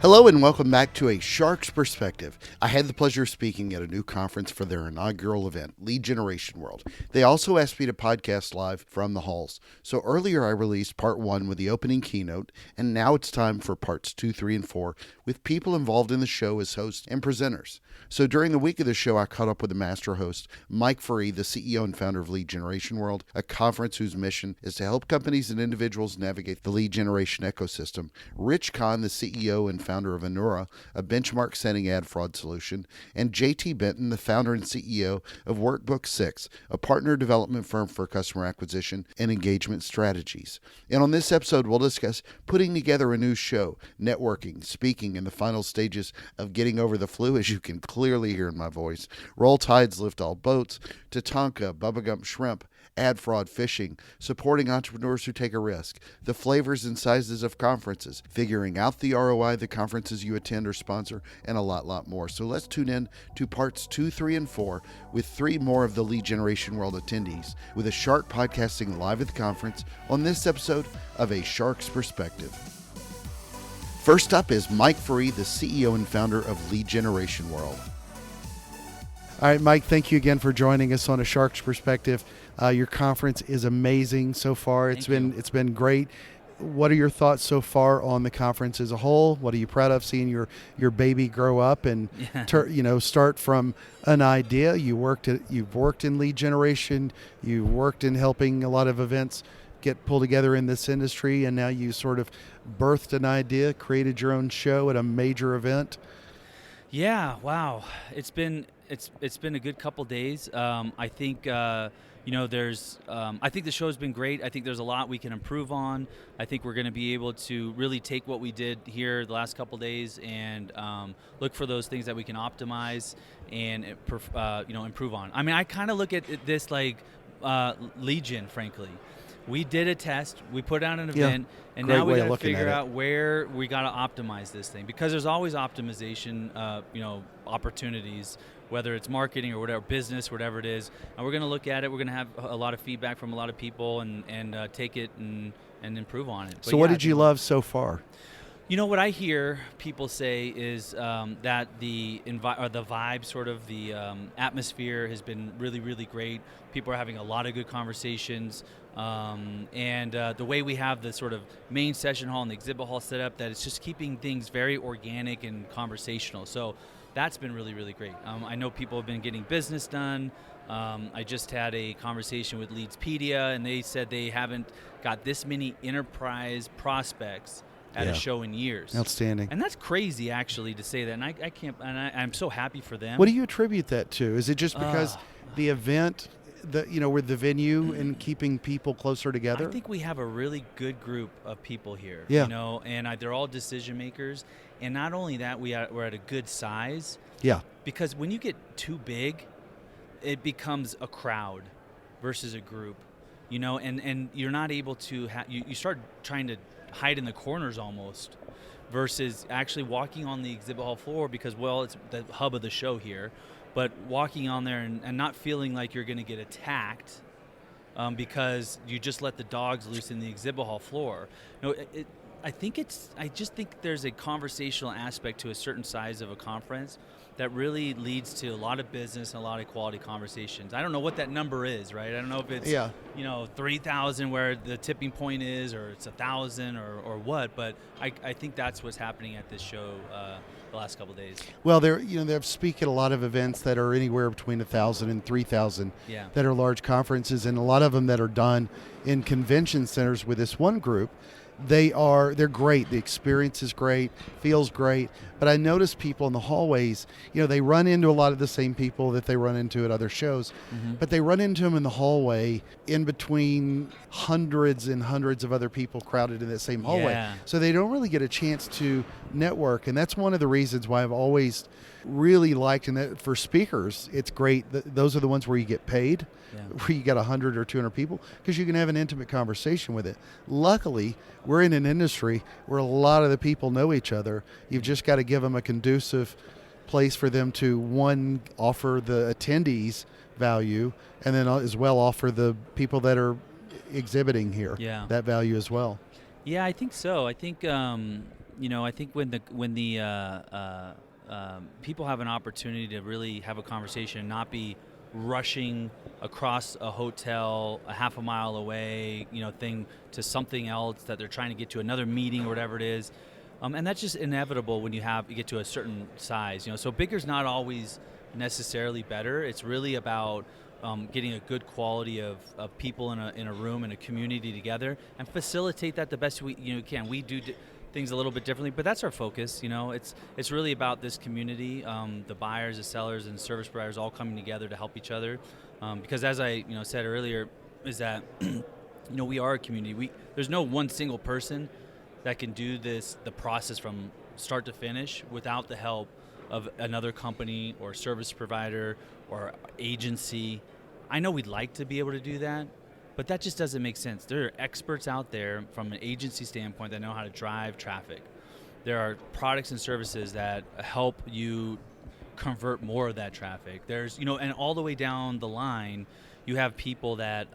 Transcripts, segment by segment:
Hello and welcome back to A Shark's Perspective. I had the pleasure of speaking at a new conference for their inaugural event, Lead Generation World. They also asked me to podcast live from the halls. So earlier I released part 1 with the opening keynote, and now it's time for parts 2, 3, and 4 with people involved in the show as hosts and presenters. So during the week of the show, I caught up with the master host, Mike Ferree, the CEO and founder of Lead Generation World, a conference whose mission is to help companies and individuals navigate the lead generation ecosystem. Rich Kahn, the CEO and founder of Anura, a benchmark-setting ad fraud solution, and JT Benton, the founder and CEO of Workbook 6, a partner development firm for customer acquisition and engagement strategies. And on this episode, we'll discuss putting together a new show, networking, speaking, and the final stages of getting over the flu, as you can clearly hear in my voice. Roll tides, lift all boats, Tatanka, Bubba Gump Shrimp, ad fraud, fishing, supporting entrepreneurs who take a risk, the flavors and sizes of conferences, figuring out the ROI of the conferences you attend or sponsor, and a lot more. So let's tune in to parts 2, 3, and 4 with 3 more of the Lead Generation World attendees with a shark podcasting live at the conference on this episode of A Shark's Perspective. First up is Mike Ferree, the CEO and founder of Lead Generation World. All right, Mike, thank you again for joining us on A Shark's Perspective. Your conference is amazing so far. It's been great. What are your thoughts so far on the conference as a whole? What are you proud of seeing your baby grow up and start from an idea? You've worked in lead generation. You worked in helping a lot of events get pulled together in this industry, and now you sort of birthed an idea, created your own show at a major event. Yeah, wow. It's been a good couple days. I think I think the show's been great. I think there's a lot we can improve on. I think we're going to be able to really take what we did here the last couple days and look for those things that we can optimize and improve on. I mean, I kind of look at this like Legion, frankly. We did a test, we put out an event, and now we got to figure out where we got to optimize this thing, because there's always optimization, opportunities, whether it's marketing or whatever, business, whatever it is. And we're going to look at it. We're going to have a lot of feedback from a lot of people and take it and improve on it. So what did you love so far? You know, what I hear people say is that the vibe, sort of the atmosphere has been really, really great. People are having a lot of good conversations. And the way we have the sort of main session hall and the exhibit hall set up, that it's just keeping things very organic and conversational. So that's been really, really great. I know people have been getting business done. I just had a conversation with Leadspedia, and they said they haven't got this many enterprise prospects at a show in years. Outstanding. And that's crazy, actually, to say that. And I can't. And I'm so happy for them. What do you attribute that to? Is it just because the event, with the venue and keeping people closer together? I think we have a really good group of people here. Yeah. And they're all decision makers. And not only that, we're at a good size. Yeah. Because when you get too big, it becomes a crowd versus a group. And you're not able to you start trying to hide in the corners almost, versus actually walking on the exhibit hall floor, because, well, it's the hub of the show here, but walking on there and not feeling like you're going to get attacked because you just let the dogs loose in the exhibit hall floor. I just think there's a conversational aspect to a certain size of a conference that really leads to a lot of business and a lot of quality conversations. I don't know what that number is, right? I don't know if it's 3,000 where the tipping point is, or it's 1,000 or what, but I think that's what's happening at this show the last couple of days. Well, they speak at a lot of events that are anywhere between 1,000 and 3,000 that are large conferences, and a lot of them that are done in convention centers with this one group. They're great. The experience is great, feels great. But I notice people in the hallways, they run into a lot of the same people that they run into at other shows, but they run into them in the hallway in between hundreds and hundreds of other people crowded in that same hallway. Yeah. So they don't really get a chance to network. And that's one of the reasons why I've always really liked, and that for speakers, it's great. Those are the ones where you get paid, where you got 100 or 200 people, because you can have an intimate conversation with it. Luckily, we're in an industry where a lot of the people know each other. You've just got to give them a conducive place for them to, one, offer the attendees value, and then as well offer the people that are exhibiting here that value as well. Yeah, I think so. I think I think when the people have an opportunity to really have a conversation and not be rushing across a hotel a half a mile away, thing to something else that they're trying to get to another meeting or whatever it is. And that's just inevitable when you get to a certain size. So bigger's not always necessarily better. It's really about getting a good quality of people in a room and a community together and facilitate that the best we can. We do things a little bit differently, but that's our focus. It's really about this community, the buyers, the sellers, and service providers all coming together to help each other. Because as I said earlier, is that we are a community. There's no one single person that can do the process from start to finish without the help of another company or service provider or agency. I know we'd like to be able to do that, but that just doesn't make sense. There are experts out there from an agency standpoint that know how to drive traffic. There are products and services that help you convert more of that traffic. There's, and all the way down the line, you have people that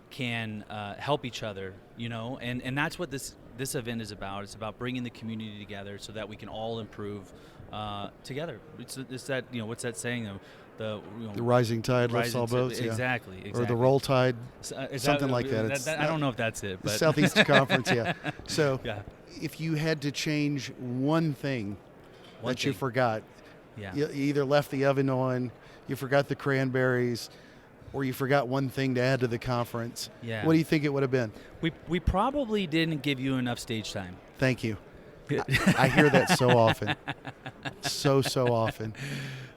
can help each other, and that's what this event is about. It's about bringing the community together so that we can all improve together. It's that, what's that saying? The rising tide lifts all boats. Exactly. Or the roll tide, something like that. I don't know if that's it. But Southeast Conference, yeah. So if you had to change one thing you forgot, you either left the oven on, you forgot the cranberries, or you forgot one thing to add to the conference, what do you think it would have been? We probably didn't give you enough stage time. Thank you. I hear that so often. So often.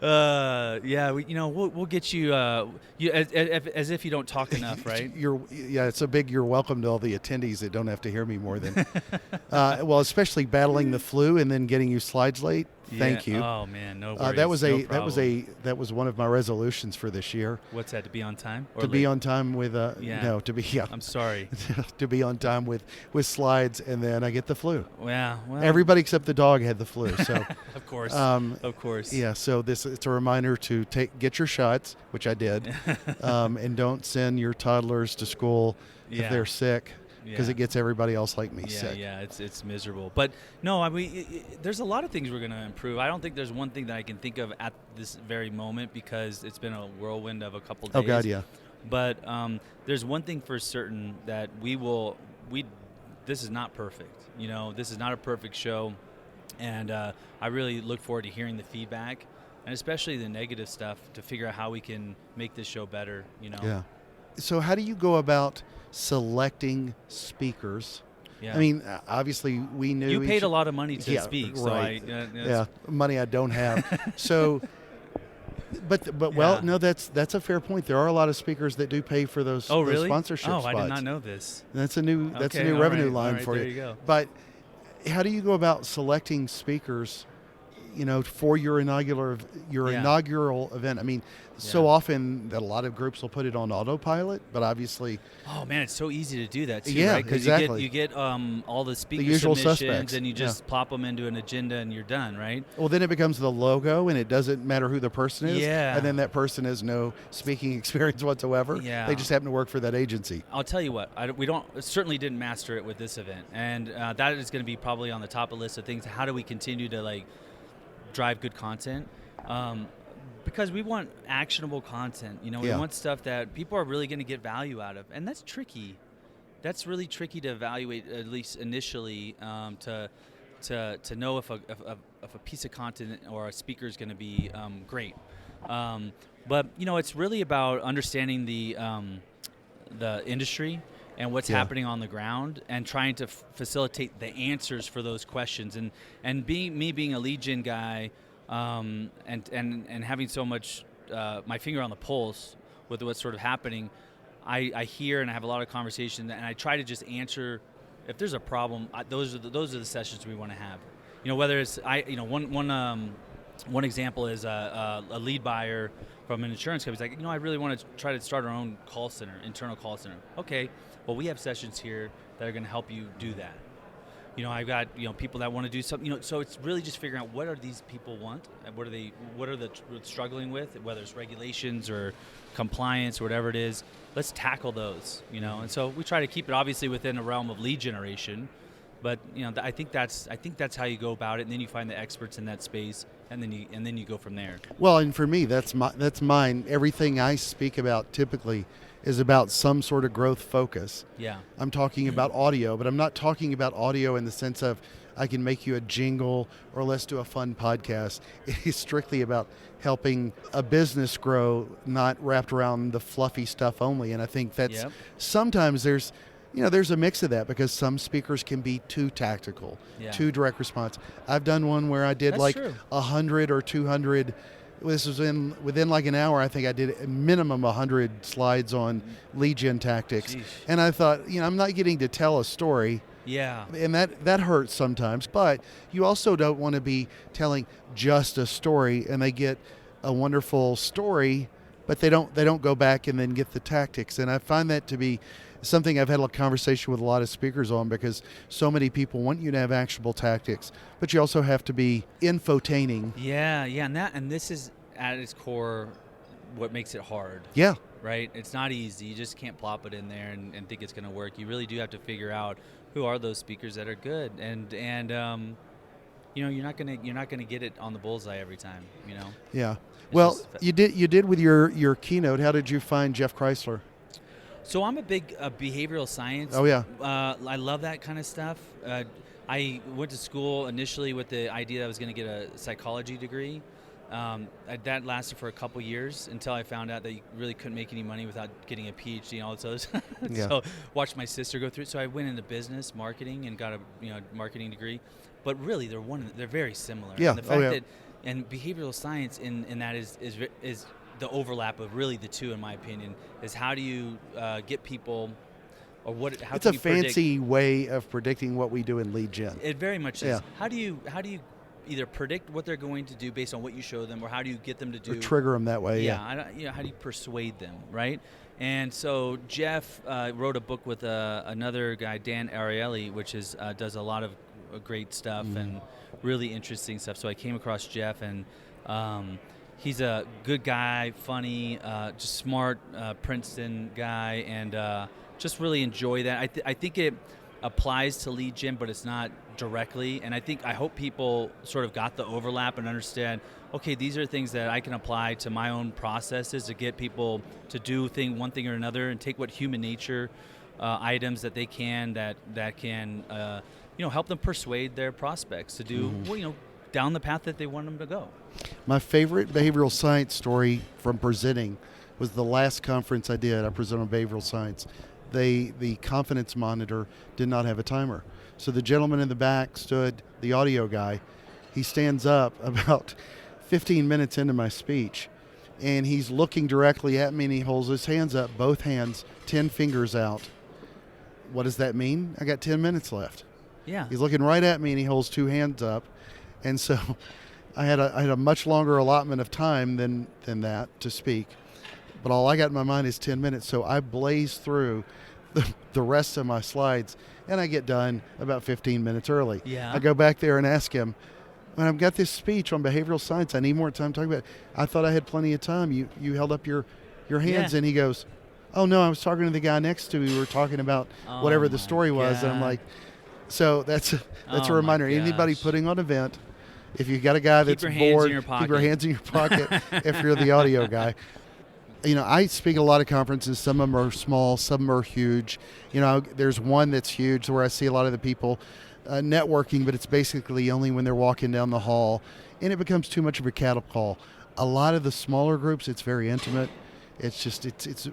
We'll get you, as if you don't talk enough, right? It's a big you're welcome to all the attendees that don't have to hear me more than. Especially battling the flu and then getting you slides late. Thank you. Oh man, no worries. That was one of my resolutions for this year. What's that? To be on time? To be on time with I'm sorry. To be on time with slides, and then I get the flu. Yeah. Well, everybody except the dog had the flu. So of course. Yeah. So it's a reminder to get your shots, which I did, and don't send your toddlers to school if they're sick. Because it gets everybody else like me sick. Yeah, it's miserable. But no, there's a lot of things we're going to improve. I don't think there's one thing that I can think of at this very moment because it's been a whirlwind of a couple days. Oh God, yeah. But there's one thing for certain that this is not perfect. This is not a perfect show, and I really look forward to hearing the feedback and especially the negative stuff to figure out how we can make this show better. Yeah. So how do you go about selecting speakers? Yeah. I mean, obviously we knew you paid a lot of money to speak, right. So money I don't have. So, no, that's a fair point. There are a lot of speakers that do pay for those. Oh, really? Those sponsorship spots. I did not know this. That's a new revenue line for you. There you go. But how do you go about selecting speakers? For your inaugural event. I mean, so often that a lot of groups will put it on autopilot, but obviously. Oh man, it's so easy to do that too, yeah, right? Because exactly. you get all the speaker usual submissions, suspects. and you just plop them into an agenda, and you're done, right? Well, then it becomes the logo, and it doesn't matter who the person is. Yeah. And then that person has no speaking experience whatsoever. Yeah. They just happen to work for that agency. I'll tell you what, we certainly didn't master it with this event, and that is going to be probably on the top of the list of things. How do we continue to drive good content? Because we want actionable content. We want stuff that people are really going to get value out of, and that's tricky. That's really tricky to evaluate, at least initially, to know if a piece of content or a speaker is going to be great. But it's really about understanding the industry and what's happening on the ground, and trying to facilitate the answers for those questions. And being a lead gen guy, and having so much my finger on the pulse with what's sort of happening, I hear and I have a lot of conversation, and I try to just answer if there's a problem. Those are the sessions we want to have. Whether it's one example is a lead buyer from an insurance company. He's like, I really want to try to start our own call center, internal call center. Okay, well, we have sessions here that are going to help you do that. I've got people that want to do something. So it's really just figuring out what are these people want, and what are they struggling with, whether it's regulations or compliance or whatever it is. Let's tackle those. And so we try to keep it obviously within a realm of lead generation, But I think that's how you go about it, and then you find the experts in that space, and then you go from there. Well, and for me, that's mine. Everything I speak about typically is about some sort of growth focus. Yeah. I'm talking about audio, but I'm not talking about audio in the sense of I can make you a jingle or let's do a fun podcast. It is strictly about helping a business grow, not wrapped around the fluffy stuff only. And I think that's sometimes there's a mix of that because some speakers can be too tactical, too direct response. I've done one where I did 100 or 200. This was within like an hour. I think I did a minimum 100 slides on lead gen tactics. Jeez. And I thought, I'm not getting to tell a story. Yeah. And that hurts sometimes. But you also don't want to be telling just a story and they get a wonderful story, but they don't go back and then get the tactics. And I find that to be something I've had a conversation with a lot of speakers on because so many people want you to have actionable tactics, but you also have to be infotaining. Yeah, and this is at its core what makes it hard. Yeah. Right? It's not easy. You just can't plop it in there and think it's going to work. You really do have to figure out who are those speakers that are good, and you're not gonna get it on the bullseye every time. Yeah. Well, you did with your keynote. How did you find Jeff Chrysler? So I'm a big behavioral science. Oh yeah. I love that kind of stuff. I went to school initially with the idea that I was going to get a psychology degree. That lasted for a couple years until I found out that you really couldn't make any money without getting a PhD and all this other stuff. So watched my sister go through it. So I went into business marketing and got a marketing degree. But really, they're very similar. Yeah. And the fact that and behavioral science in that is the overlap of really the two, in my opinion, is how do you get people, or what? How it's can a you fancy way of predicting what we do in lead gen. It very much is. How do you either predict what they're going to do based on what you show them, or how do you get them to do? Or trigger them that way. How do you persuade them, right? And so Jeff wrote a book with another guy, Dan Ariely, which does a lot of great stuff and really interesting stuff. So I came across Jeff, and he's a good guy, funny, just smart Princeton guy, and just really enjoy that. I think it applies to lead gen, but it's not directly. And I hope people sort of got the overlap and understand, okay, these are things that I can apply to my own processes to get people to do one thing or another, and take what human nature items that they can help them persuade their prospects to do down the path that they want them to go. My favorite behavioral science story from presenting was the last conference I did. I presented on behavioral science. The confidence monitor did not have a timer. So the gentleman in the back stood, the audio guy. He stands up about 15 minutes into my speech, and he's looking directly at me, and he holds his hands up, both hands, 10 fingers out. What does that mean? I got 10 minutes left. Yeah. He's looking right at me, and he holds two hands up. And so I had a much longer allotment of time than that to speak. But all I got in my mind is 10 minutes. So I blaze through the rest of my slides, and I get done about 15 minutes early. Yeah. I go back there and ask him, when I've got this speech on behavioral science, I need more time talking about it. I thought I had plenty of time. You held up your hands, and he goes, oh, no, I was talking to the guy next to me. We were talking about whatever the story was. And I'm like, so that's a reminder. Anybody putting on an event, if you got a guy that's bored, keep your hands in your pocket if you're the audio guy. I speak at a lot of conferences. Some of them are small, some of them are huge. There's one that's huge where I see a lot of the people networking, but it's basically only when they're walking down the hall, and it becomes too much of a cattle call. A lot of the smaller groups, it's very intimate. It's just, it's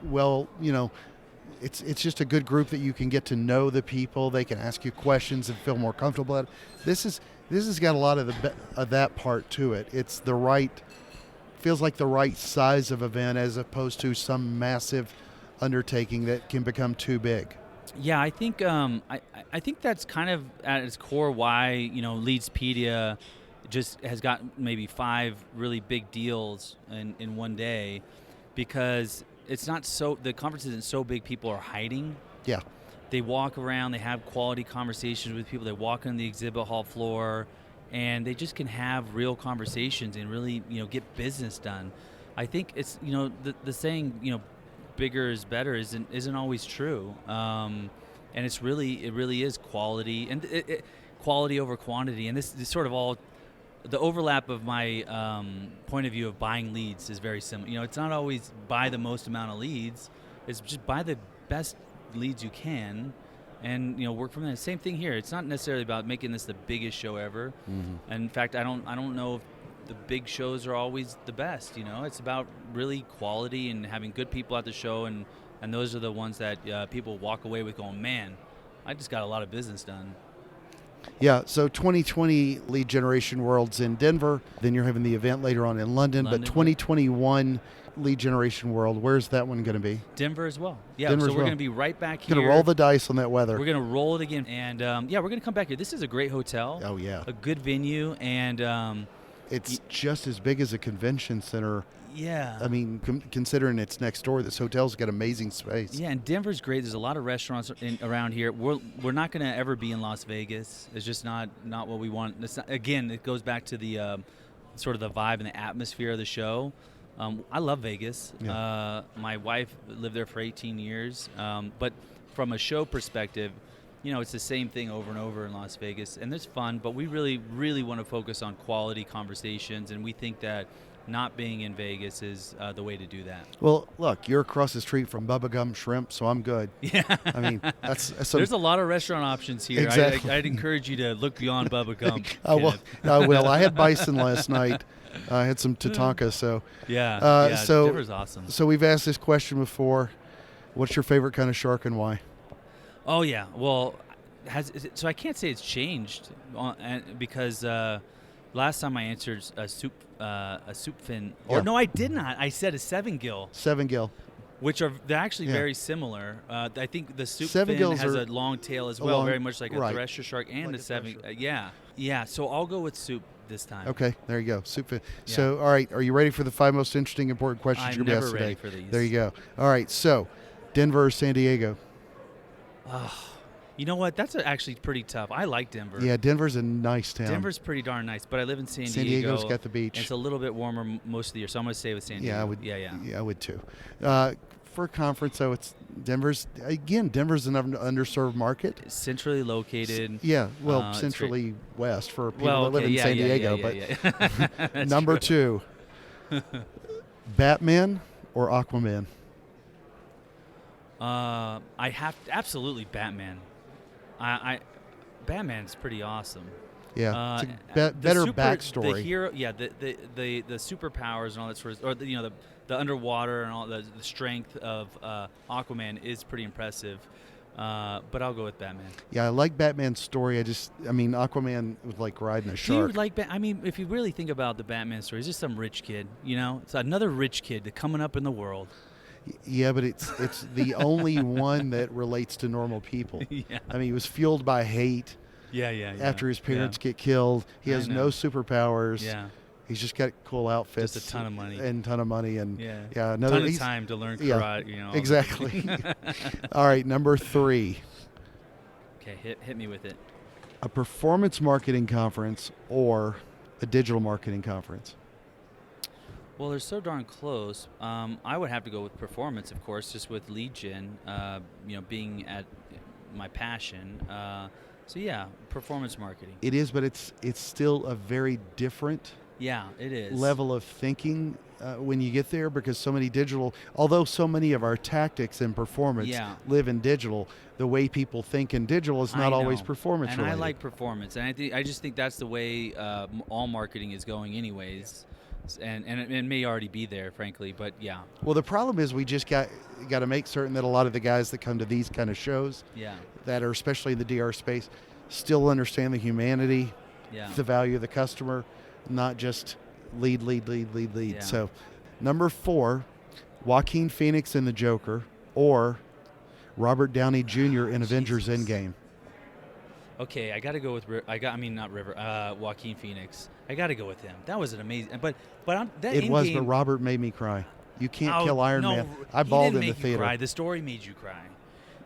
just a good group that you can get to know the people. They can ask you questions and feel more comfortable at it. This has got a lot of that part to it. It's feels like the right size of event as opposed to some massive undertaking that can become too big. Yeah, I think I think that's kind of at its core why Leadspedia just has got maybe 5 really big deals in one day, because it's not the conference isn't so big people are hiding. Yeah. They walk around, they have quality conversations with people, they walk on the exhibit hall floor, and they just can have real conversations and really, get business done. I think it's, the saying, bigger is better isn't always true. And and it really is quality, and quality over quantity. And this sort of all the overlap of my point of view of buying leads is very similar. You know, it's not always buy the most amount of leads; it's just buy the best leads you can, and work from there. Same thing here. It's not necessarily about making this the biggest show ever. Mm-hmm. And in fact, I don't know if the big shows are always the best. It's about really quality and having good people at the show, and those are the ones that people walk away with going, man, I just got a lot of business done. Yeah, so 2020 Lead Generation World's in Denver. Then you're having the event later on in London. But 2021 Lead Generation World, where's that one going to be? Denver as well. Yeah, Denver so as we're well. going to be right back here. Going to roll the dice on that weather. We're going to roll it again. And, we're going to come back here. This is a great hotel. Oh, yeah. A good venue. And it's just as big as a convention center. Yeah. I mean, considering it's next door, this hotel's got amazing space. Yeah, and Denver's great. There's a lot of restaurants around here. We're not going to ever be in Las Vegas. It's just not what we want. Again, it goes back to the sort of the vibe and the atmosphere of the show. I love Vegas. Yeah. My wife lived there for 18 years. But from a show perspective, it's the same thing over and over in Las Vegas. And it's fun, but we really, really want to focus on quality conversations. And we think that not being in Vegas is the way to do that. Well, look, you're across the street from Bubba Gum Shrimp, so I'm good. Yeah. I mean, that's there's a lot of restaurant options here. Exactly. I'd encourage you to look beyond Bubba Gum. I will. I had bison last night. I had some Tatanka, so. Yeah, so Denver's awesome. So we've asked this question before. What's your favorite kind of shark and why? Oh, yeah. Well, so I can't say it's changed because last time I answered a soup fin. Or no, I did not. I said a 7-gill. 7-gill. Which they're actually very similar. I think the soup seven fin gills has a long tail as well, very much like a right. thresher shark and Like a 7. Yeah. So I'll go with soup this time. Okay, there you go. Soup fin. Yeah. So, all right, are you ready for the 5 most interesting, important questions I'm you're going to be never asked ready today? for these. There you go. All right, so Denver or San Diego? You know what? That's actually pretty tough. I like Denver. Yeah, Denver's a nice town. Denver's pretty darn nice, but I live in San Diego. San Diego's got the beach. And it's a little bit warmer most of the year, so I'm going to stay with San Diego. Yeah, I would. Yeah, I would too. For a conference, though, Denver's an underserved market. Centrally located. Yeah, well, centrally west for people that live in yeah, San yeah, Diego. Yeah. But number 2, Batman or Aquaman? I have absolutely Batman. Batman's pretty awesome. Yeah, it's a better backstory. The hero, the superpowers and all that sort of, or the underwater and all the strength of Aquaman is pretty impressive. But I'll go with Batman. Yeah, I like Batman's story. Aquaman was like riding a shark. If you really think about the Batman story, he's just some rich kid. It's another rich kid coming up in the world. Yeah, but it's the only one that relates to normal people. Yeah. He was fueled by hate. Yeah. After his parents get killed, he has no superpowers. Yeah. He's just got cool outfits. Just a ton of money. And Ton of time to learn karate. Yeah, exactly. All right, number 3. Okay, hit me with it. A performance marketing conference or a digital marketing conference? Well, they're so darn close. I would have to go with performance, of course, just with lead gen, being at my passion. So yeah, performance marketing. It is, but it's still a very different it is. level of thinking when you get there, because although so many of our tactics in performance live in digital, the way people think in digital is not always performance and related. I like performance, and I just think that's the way all marketing is going anyways. And it may already be there, frankly, but yeah. Well, the problem is we just got to make certain that a lot of the guys that come to these kind of shows, that are especially in the DR space, still understand the humanity, the value of the customer, not just lead. Yeah. So, number 4, Joaquin Phoenix in The Joker or Robert Downey Jr. in Avengers Endgame. Okay, I got to go with Joaquin Phoenix. I got to go with him. That was an amazing. But Robert made me cry. You can't kill Iron Man. I bawled in the theater. Cry. The story made you cry,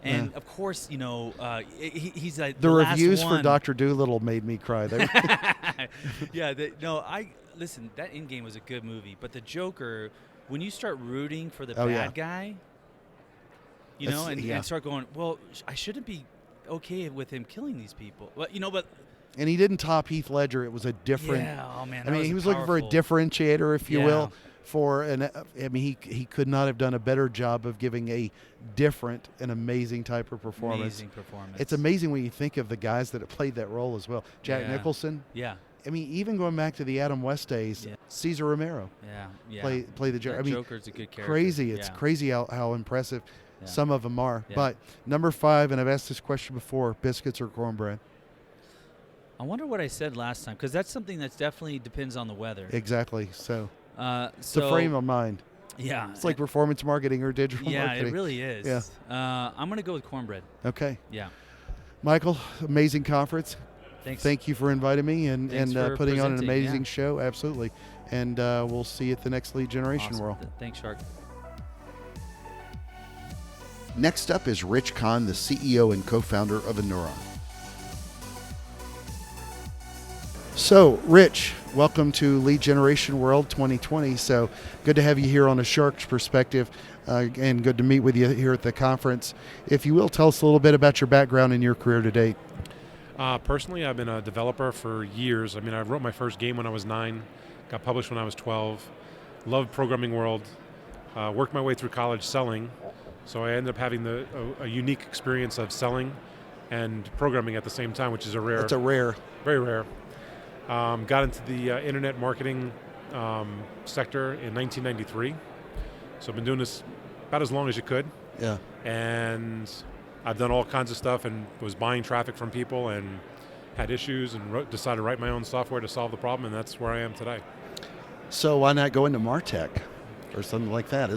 and of course, he's like the reviews last for one. Dr. Dolittle made me cry. Listen, that Endgame was a good movie, but the Joker, when you start rooting for the bad guy, and start going, well, I shouldn't be okay with him killing these people. But And he didn't top Heath Ledger. It was a different. yeah, oh man, I mean, he was looking for a powerful. differentiator, if you Yeah. will. I mean, he could not have done a better job of giving a different and amazing type of performance. Amazing performance. It's amazing when you think of the guys that have played that role as well. Jack Yeah. Nicholson. Yeah. I mean, even going back to the Adam West days, Yeah. Cesar Romero Yeah. play the Joker. That I mean, Joker's a good character. crazy. It's Yeah. crazy how impressive Yeah. some of them are. Yeah. But number 5, and I've asked this question before: biscuits or cornbread? I wonder what I said last time, because that's something that definitely depends on the weather. Exactly. So it's So a frame of mind. Yeah. It's like performance marketing or digital yeah, marketing. it really is. Yeah. I'm gonna go with cornbread. Okay. Yeah. Michael, amazing conference. Thanks. Thank you for inviting me and Thanks for putting on an presenting, amazing yeah. show. Absolutely. And we'll see you at the next Lead Generation Awesome. World. Thanks, Shark. Next up is Rich Kahn, the CEO and co-founder of Anura. So, Rich, welcome to Lead Generation World 2020. So, good to have you here on a Shark's perspective, and good to meet with you here at the conference. If you will, tell us a little bit about your background and your career to date. Personally, I've been a developer for years. I mean, I wrote my first game when I was 9, got published when I was 12, loved programming world, worked my way through college selling. So I ended up having a unique experience of selling and programming at the same time, which is a rare. It's a rare. Very rare. Got into the internet marketing sector in 1993. So I've been doing this about as long as you could. Yeah. And I've done all kinds of stuff and was buying traffic from people and had issues and decided to write my own software to solve the problem, and that's where I am today. So why not go into MarTech or something like that?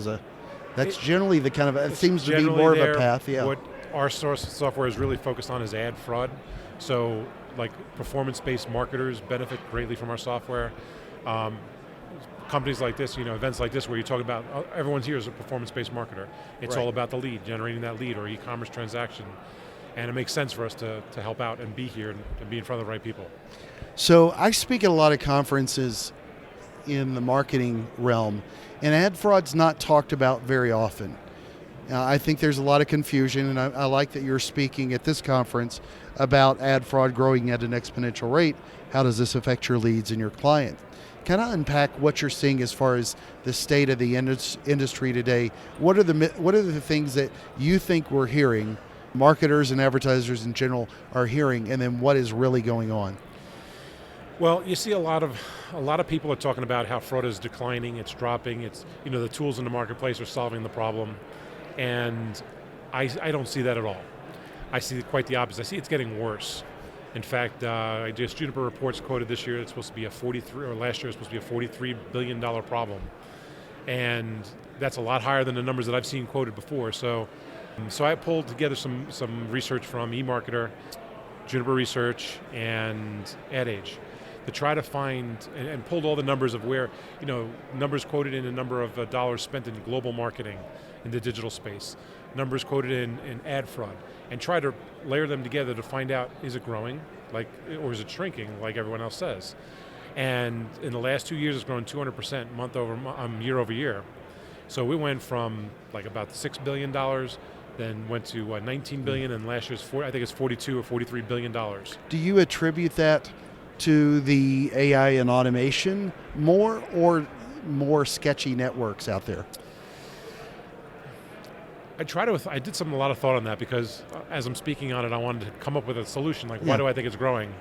That's generally the kind of, it seems to be more of a path, yeah. What our software is really focused on is ad fraud. So like performance-based marketers benefit greatly from our software. Companies like this, events like this where you talk about, everyone's here is a performance-based marketer. It's Right. all about the lead, generating that lead or e-commerce transaction. And it makes sense for us to help out and be here and be in front of the right people. So I speak at a lot of conferences in the marketing realm, and ad fraud's not talked about very often. I think there's a lot of confusion, and I like that you're speaking at this conference about ad fraud growing at an exponential rate. How does this affect your leads and your client? Kind of unpack what you're seeing as far as the state of the industry today. What are the things that you think we're hearing, marketers and advertisers in general are hearing, and then what is really going on? Well, you see a lot of people are talking about how fraud is declining, it's dropping, it's the tools in the marketplace are solving the problem, and I don't see that at all. I see quite the opposite. I see it's getting worse. In fact, Juniper Reports quoted this year it's supposed to be last year it's supposed to be a $43 billion problem, and that's a lot higher than the numbers that I've seen quoted before. So I pulled together some research from eMarketer, Juniper Research, and AdAge to try to find and pulled all the numbers of where, numbers quoted in a number of dollars spent in global marketing in the digital space, numbers quoted in ad fraud, and try to layer them together to find out, is it growing, or is it shrinking like everyone else says? And in the last 2 years, it's grown 200% year over year. So we went from about $6 billion, then went to $19 billion, and last year's I think it's $42 or $43 billion. Do you attribute that to the AI and automation more, or more sketchy networks out there? I did a lot of thought on that because as I'm speaking on it, I wanted to come up with a solution, why do I think it's growing?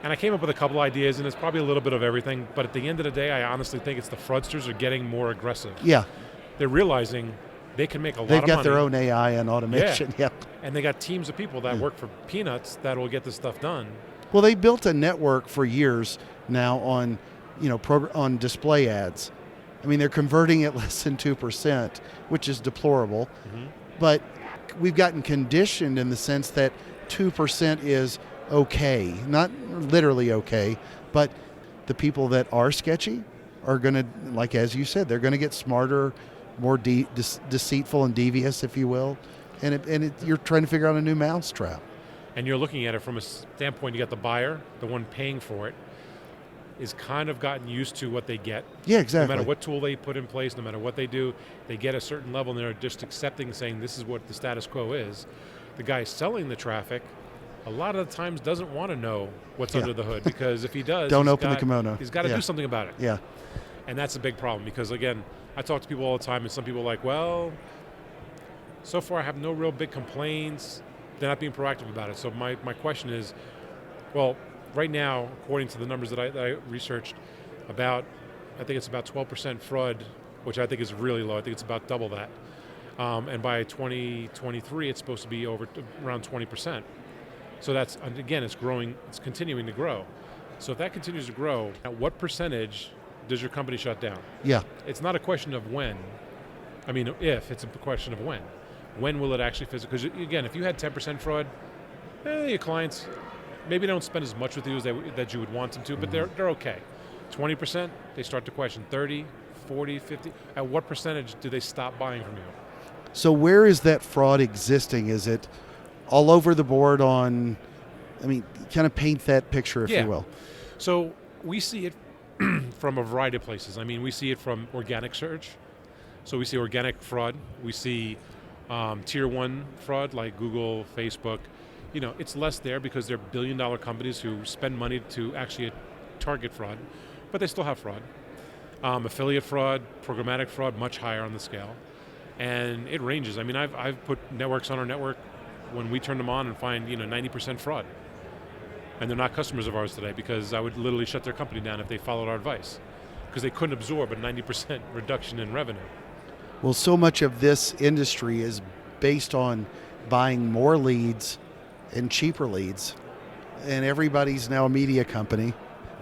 And I came up with a couple ideas, and it's probably a little bit of everything, but at the end of the day, I honestly think it's the fraudsters are getting more aggressive. Yeah. They're realizing they can make a lot of money. They've got their own AI and automation, yeah. And they got teams of people that work for peanuts that will get this stuff done. Well, they built a network for years now on, on display ads. I mean, they're converting at less than 2%, which is deplorable. Mm-hmm. But we've gotten conditioned in the sense that 2% is okay, not literally okay, but the people that are sketchy are going to, as you said, they're going to get smarter, more deceitful and devious, if you will, and you're trying to figure out a new mousetrap. And you're looking at it from a standpoint, you got the buyer, the one paying for it, is kind of gotten used to what they get. Yeah, exactly. No matter what tool they put in place, no matter what they do, they get a certain level and they're just accepting, saying this is what the status quo is. The guy selling the traffic a lot of the times doesn't want to know what's Yeah. under the hood, because if he does, Don't open the kimono. He's got to Yeah. do something about it. Yeah. And that's a big problem, because again, I talk to people all the time, and some people are like, well, so far I have no real big complaints. They're not being proactive about it. So my question is, well, right now, according to the numbers that I researched, I think it's about 12% fraud, which I think is really low. I think it's about double that. And by 2023, it's supposed to be around 20%. So that's, again, it's growing, it's continuing to grow. So if that continues to grow, at what percentage does your company shut down? Yeah. It's not a question of when. I mean, if, it's a question of when. When will it actually physically? Because again, if you had 10% fraud, your clients maybe don't spend as much with you as that you would want them to, but they're okay. 20%, they start to question. 30, 40, 50. At what percentage do they stop buying from you? So where is that fraud existing? Is it all over the board on, I mean, kind of paint that picture, if Yeah. you will. So we see it from a variety of places. I mean, we see it from organic search. So we see organic fraud. We see tier one fraud like Google, Facebook. You know, it's less there because they're billion-dollar companies who spend money to actually target fraud, but they still have fraud. Affiliate fraud, programmatic fraud, much higher on the scale. And it ranges. I mean, I've put networks on our network when we turn them on and find 90% fraud. And they're not customers of ours today, because I would literally shut their company down if they followed our advice, because they couldn't absorb a 90% reduction in revenue. Well, so much of this industry is based on buying more leads and cheaper leads, and everybody's now a media company,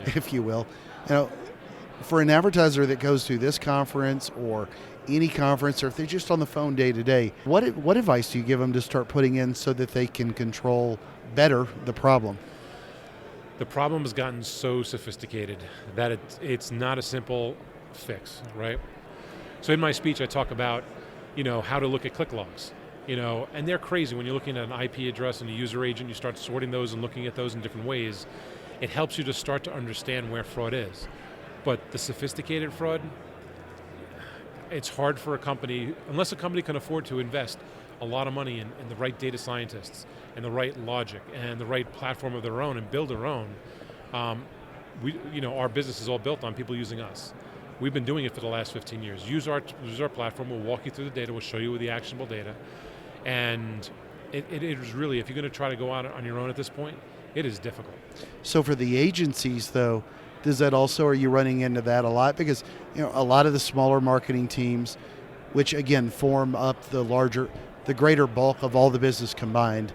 if you will. For an advertiser that goes to this conference or any conference, or if they're just on the phone day to day, what advice do you give them to start putting in so that they can control better the problem? The problem has gotten so sophisticated that it's not a simple fix, right? So in my speech, I talk about, how to look at click logs, and they're crazy. When you're looking at an IP address and a user agent, you start sorting those and looking at those in different ways. It helps you to start to understand where fraud is. But the sophisticated fraud, it's hard for a company, unless a company can afford to invest a lot of money in the right data scientists and the right logic and the right platform of their own and build their own. Our business is all built on people using us. We've been doing it for the last 15 years. Use our platform. We'll walk you through the data. We'll show you the actionable data. And it is really, if you're going to try to go out on your own at this point, it is difficult. So for the agencies, though, does that also, are you running into that a lot? Because a lot of the smaller marketing teams, which again form up the greater bulk of all the business combined,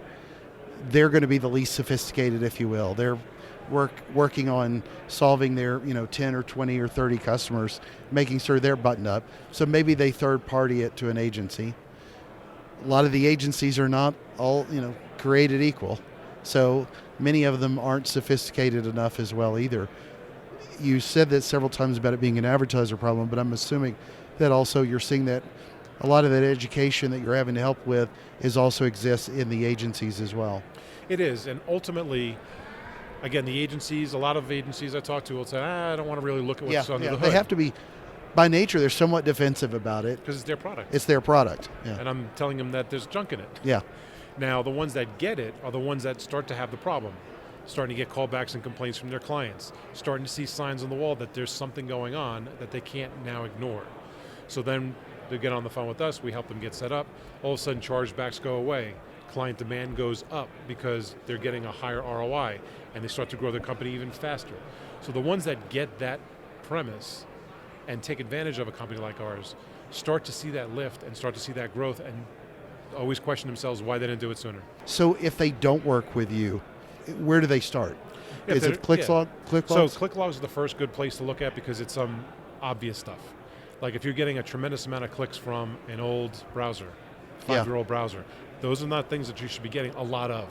they're going to be the least sophisticated, if you will. They're working on solving their 10 or 20 or 30 customers, making sure they're buttoned up. So maybe they third party it to an agency. A lot of the agencies are not all created equal, so many of them aren't sophisticated enough as well either. You said that several times about it being an advertiser problem, but I'm assuming that also you're seeing that a lot of that education that you're having to help with also exists in the agencies as well. It is, and ultimately, again, a lot of agencies I talk to will say, I don't want to really look at what's under the hood. They have to be, by nature, they're somewhat defensive about it. Because it's their product. It's their product, yeah. And I'm telling them that there's junk in it. Yeah. Now, the ones that get it are the ones that start to have the problem, starting to get callbacks and complaints from their clients, starting to see signs on the wall that there's something going on that they can't now ignore. So then they get on the phone with us, we help them get set up, all of a sudden chargebacks go away, client demand goes up because they're getting a higher ROI, and they start to grow their company even faster. So the ones that get that premise and take advantage of a company like ours start to see that lift and start to see that growth and always question themselves why they didn't do it sooner. So if they don't work with you, where do they start? Is it ClickLogs? So ClickLogs is the first good place to look at because it's some obvious stuff. Like if you're getting a tremendous amount of clicks from an old browser, 5-year-old browser, those are not things that you should be getting a lot of.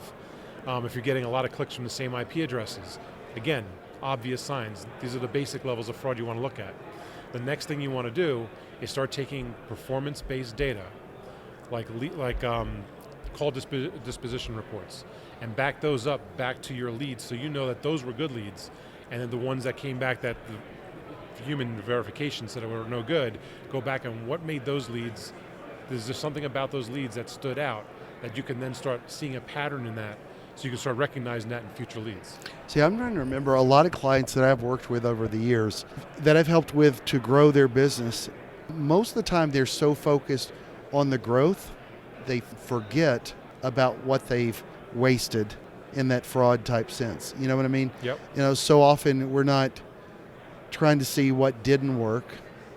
If you're getting a lot of clicks from the same IP addresses, again, obvious signs. These are the basic levels of fraud you want to look at. The next thing you want to do is start taking performance-based data, like call disposition reports, and back those up back to your leads so you know that those were good leads, and then the ones that came back that the human verification said were no good, go back and what made those leads, is there something about those leads that stood out that you can then start seeing a pattern in that So you can start recognizing that in future leads. See, I'm trying to remember a lot of clients that I've worked with over the years that I've helped with to grow their business. Most of the time they're so focused on the growth, they forget about what they've wasted in that fraud type sense. You know what I mean? Yep. So often we're not trying to see what didn't work.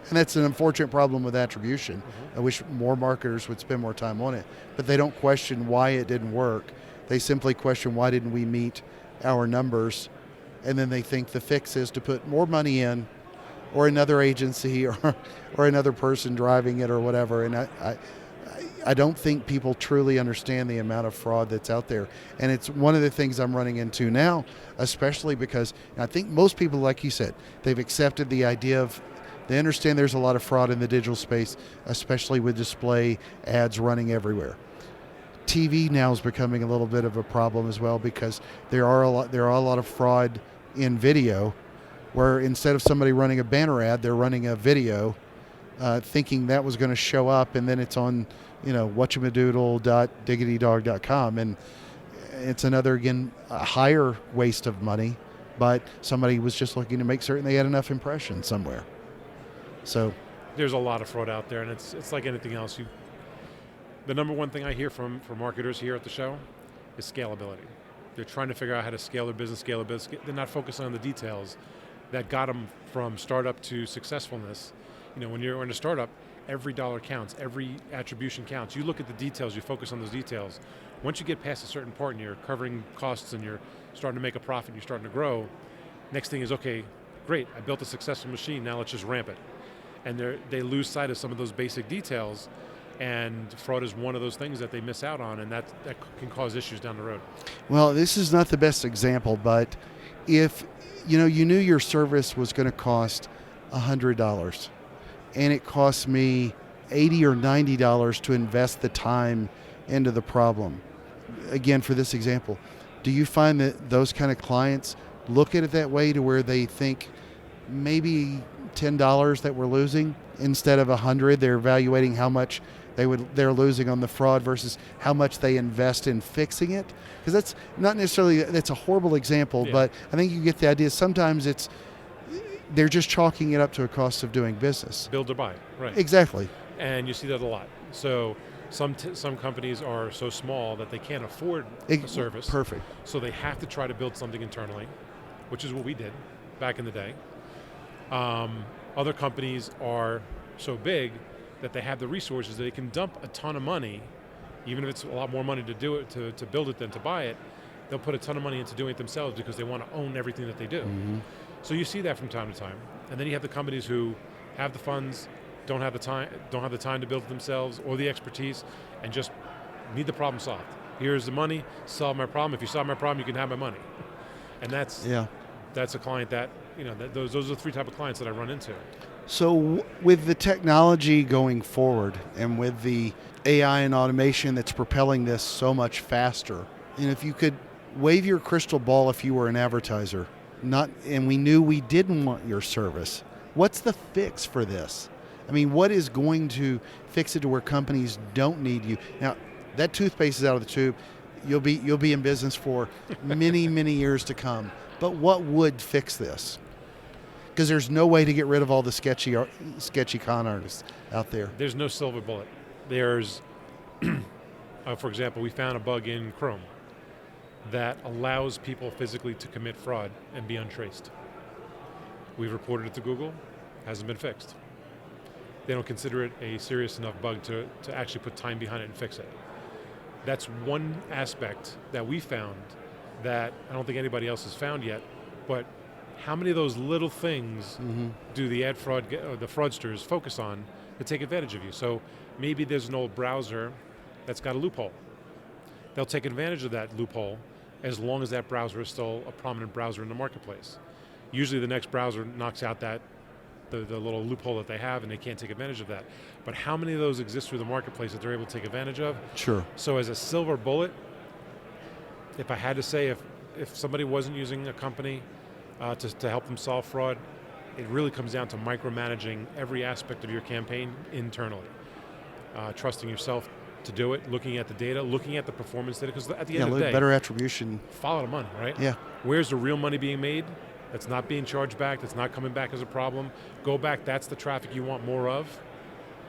And that's an unfortunate problem with attribution. I wish more marketers would spend more time on it. But they don't question why it didn't work. They simply question why didn't we meet our numbers. And then they think the fix is to put more money in, or another agency, or another person driving it, or whatever. And I don't think people truly understand the amount of fraud that's out there. And it's one of the things I'm running into now, especially because I think most people, like you said, they've accepted the idea of, they understand there's a lot of fraud in the digital space, especially with display ads running everywhere. TV now is becoming a little bit of a problem as well, because there are a lot of fraud in video, where instead of somebody running a banner ad, they're running a video, thinking that was going to show up, and then it's on, whatchamadoodle.diggitydog.com, and it's another, again, a higher waste of money, but somebody was just looking to make certain they had enough impressions somewhere. So there's a lot of fraud out there, and it's like anything else. The number one thing I hear from marketers here at the show is scalability. They're trying to figure out how to scale their business. They're not focusing on the details that got them from startup to successfulness. When you're in a startup, every dollar counts, every attribution counts. You look at the details, you focus on those details. Once you get past a certain part and you're covering costs and you're starting to make a profit, you're starting to grow, next thing is, okay, great, I built a successful machine, now let's just ramp it. And they lose sight of some of those basic details, and fraud is one of those things that they miss out on, and that can cause issues down the road. Well, this is not the best example, but if you knew your service was going to cost $100, and it cost me $80 or $90 to invest the time into the problem. Again, for this example, do you find that those kind of clients look at it that way, to where they think maybe $10 that we're losing instead of $100? They're evaluating how much they're losing on the fraud versus how much they invest in fixing it? Because that's not necessarily, that's a horrible example, but I think you get the idea. Sometimes they're just chalking it up to a cost of doing business. Build or buy, right. Exactly. And you see that a lot. So some companies are so small that they can't afford a service. Perfect. So they have to try to build something internally, which is what we did back in the day. Other companies are so big that they have the resources that they can dump a ton of money, even if it's a lot more money to do it, to build it than to buy it. They'll put a ton of money into doing it themselves because they want to own everything that they do. Mm-hmm. So you see that from time to time. And then you have the companies who have the funds, don't have the time to build it themselves, or the expertise, and just need the problem solved. Here's the money, solve my problem. If you solve my problem, you can have my money. And that's a client that, those are the three type of clients that I run into. So with the technology going forward, and with the AI and automation that's propelling this so much faster, if you could wave your crystal ball, if you were an advertiser, and we knew we didn't want your service, what's the fix for this? I mean, what is going to fix it to where companies don't need you? Now, that toothpaste is out of the tube. You'll be in business for many, many years to come. But what would fix this? Because there's no way to get rid of all the sketchy con artists out there. There's no silver bullet. There's, for example, we found a bug in Chrome that allows people physically to commit fraud and be untraced. We've reported it to Google, hasn't been fixed. They don't consider it a serious enough bug to actually put time behind it and fix it. That's one aspect that we found that I don't think anybody else has found yet, but how many of those little things do the the fraudsters focus on to take advantage of you? So maybe there's an old browser that's got a loophole. They'll take advantage of that loophole as long as that browser is still a prominent browser in the marketplace. Usually the next browser knocks out the little loophole that they have, and they can't take advantage of that. But how many of those exist through the marketplace that they're able to take advantage of? Sure. So as a silver bullet, if I had to say, if somebody wasn't using a company to help them solve fraud, it really comes down to micromanaging every aspect of your campaign internally. Trusting yourself to do it, looking at the data, looking at the performance data, because at the end of the day, better attribution. follow the money, right? Yeah. Where's the real money being made? That's not being charged back, that's not coming back as a problem. Go back, that's the traffic you want more of,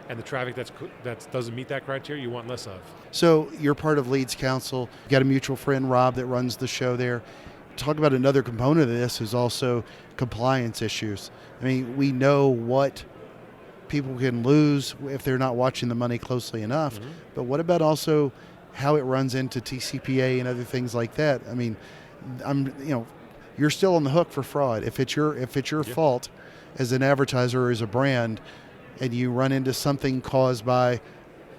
and the traffic that doesn't meet that criteria, you want less of. So you're part of Leads Council. You got a mutual friend, Rob, that runs the show there. Talk about another component of this is also compliance issues. I mean, we know what people can lose if they're not watching the money closely enough, Mm-hmm. but what about also how it runs into TCPA and other things like that? I mean, you're still on the hook for fraud. If it's your fault as an advertiser or as a brand, and you run into something caused by,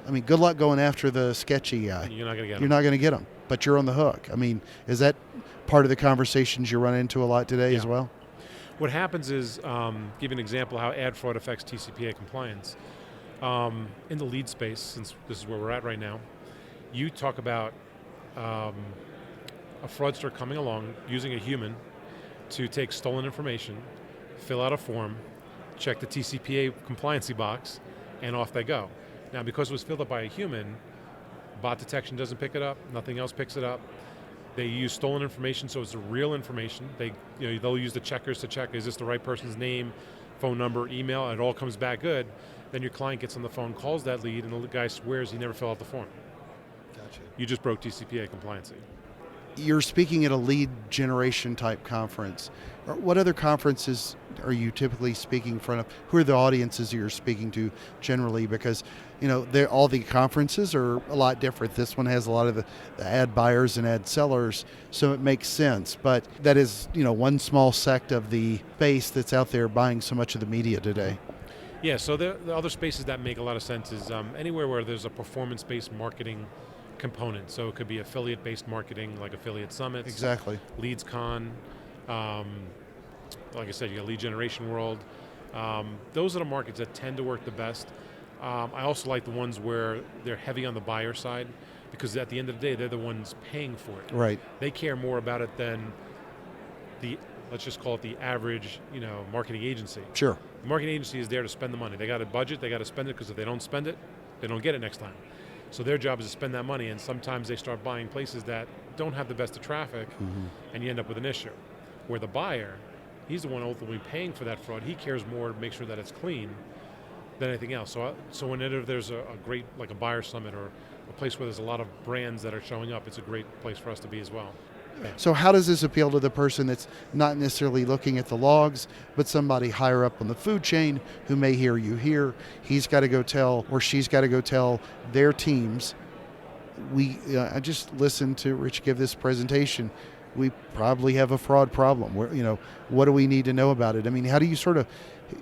I mean, good luck going after the sketchy guy. You're not going to get You're them. not going to get them, but you're on the hook. I mean, is that part of the conversations you run into a lot today as well? What happens is, give you an example how ad fraud affects TCPA compliance. In the lead space, since this is where we're at right now, you talk about a fraudster coming along using a human to take stolen information, fill out a form, check the TCPA compliancy box, and off they go. Now, because it was filled out by a human, bot detection doesn't pick it up, nothing else picks it up. They use stolen information, so it's the real information. They'll use the checkers to check, is this the right person's name, phone number, email, and it all comes back good. Then your client gets on the phone, calls that lead, and the guy swears he never filled out the form. Gotcha. You just broke TCPA compliancy. You're speaking at a lead generation type conference. What other conferences are you typically speaking in front of? Who are the audiences you're speaking to generally? Because all the conferences are a lot different. This one has a lot of the ad buyers and ad sellers, so it makes sense. But that is one small sect of the space that's out there buying so much of the media today. Yeah, so the other spaces that make a lot of sense is anywhere where there's a performance-based marketing component. So it could be affiliate-based marketing, like affiliate summits. Exactly. Leads Kahn. Like I said, you got Lead Generation World. Those are the markets that tend to work the best. I also like the ones where they're heavy on the buyer side, because at the end of the day, they're the ones paying for it. Right. They care more about it than let's just call it the average, marketing agency. Sure. The marketing agency is there to spend the money. They got a budget, they got to spend it, because if they don't spend it, they don't get it next time. So their job is to spend that money, and sometimes they start buying places that don't have the best of traffic, and you end up with an issue. Where the buyer, he's the one ultimately paying for that fraud. He cares more to make sure that it's clean than anything else. So whenever there's a great, like a buyer summit or a place where there's a lot of brands that are showing up, it's a great place for us to be as well. So how does this appeal to the person that's not necessarily looking at the logs, but somebody higher up on the food chain who may hear you here? He's got to go tell, or she's got to go tell their teams. I just listened to Rich give this presentation. We probably have a fraud problem. What do we need to know about it? I mean, how do you sort of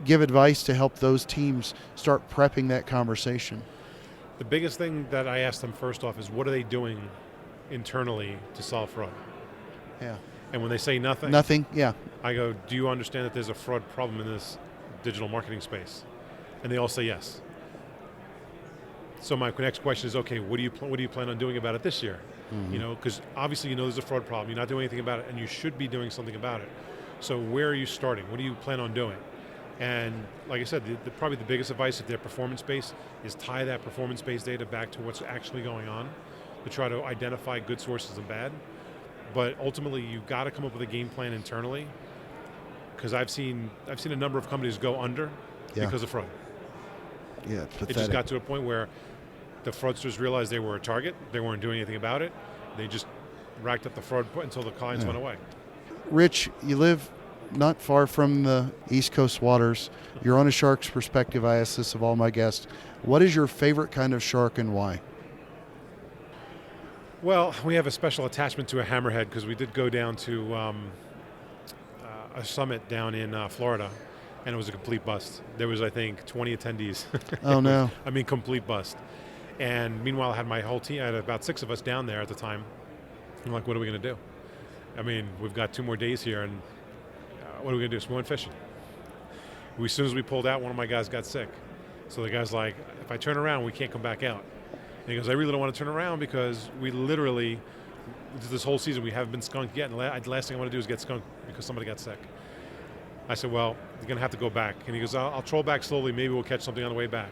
give advice to help those teams start prepping that conversation? The biggest thing that I ask them first off is, what are they doing internally to solve fraud? Yeah. And when they say nothing, yeah. I go, do you understand that there's a fraud problem in this digital marketing space? And they all say yes. So my next question is, okay, what do you plan on doing about it this year? Because obviously there's a fraud problem. You're not doing anything about it, and you should be doing something about it. So where are you starting? What do you plan on doing? And like I said, probably the biggest advice if they're performance-based is tie that performance-based data back to what's actually going on to try to identify good sources and bad. But ultimately, you've got to come up with a game plan internally, because I've seen a number of companies go under because of fraud. Yeah, it's pathetic. It just got to a point where the fraudsters realized they were a target. They weren't doing anything about it. They just racked up the fraud until the clients went away. Rich, you live not far from the East Coast waters. You're on a shark's perspective. I ask this of all my guests. What is your favorite kind of shark and why? Well, we have a special attachment to a hammerhead because we did go down to a summit down in Florida, and it was a complete bust. There was, I think, 20 attendees. Oh, no. I mean, complete bust. And meanwhile, I had my whole team, I had about 6 of us down there at the time. I'm like, what are we going to do? I mean, we've got 2 more days here, and what are we going to do? So we went fishing. As soon as we pulled out, one of my guys got sick. So the guy's like, if I turn around, we can't come back out. And he goes, I really don't want to turn around because we literally, this whole season, we haven't been skunked yet. And the last thing I want to do is get skunked because somebody got sick. I said, well, you're going to have to go back. And he goes, I'll troll back slowly. Maybe we'll catch something on the way back.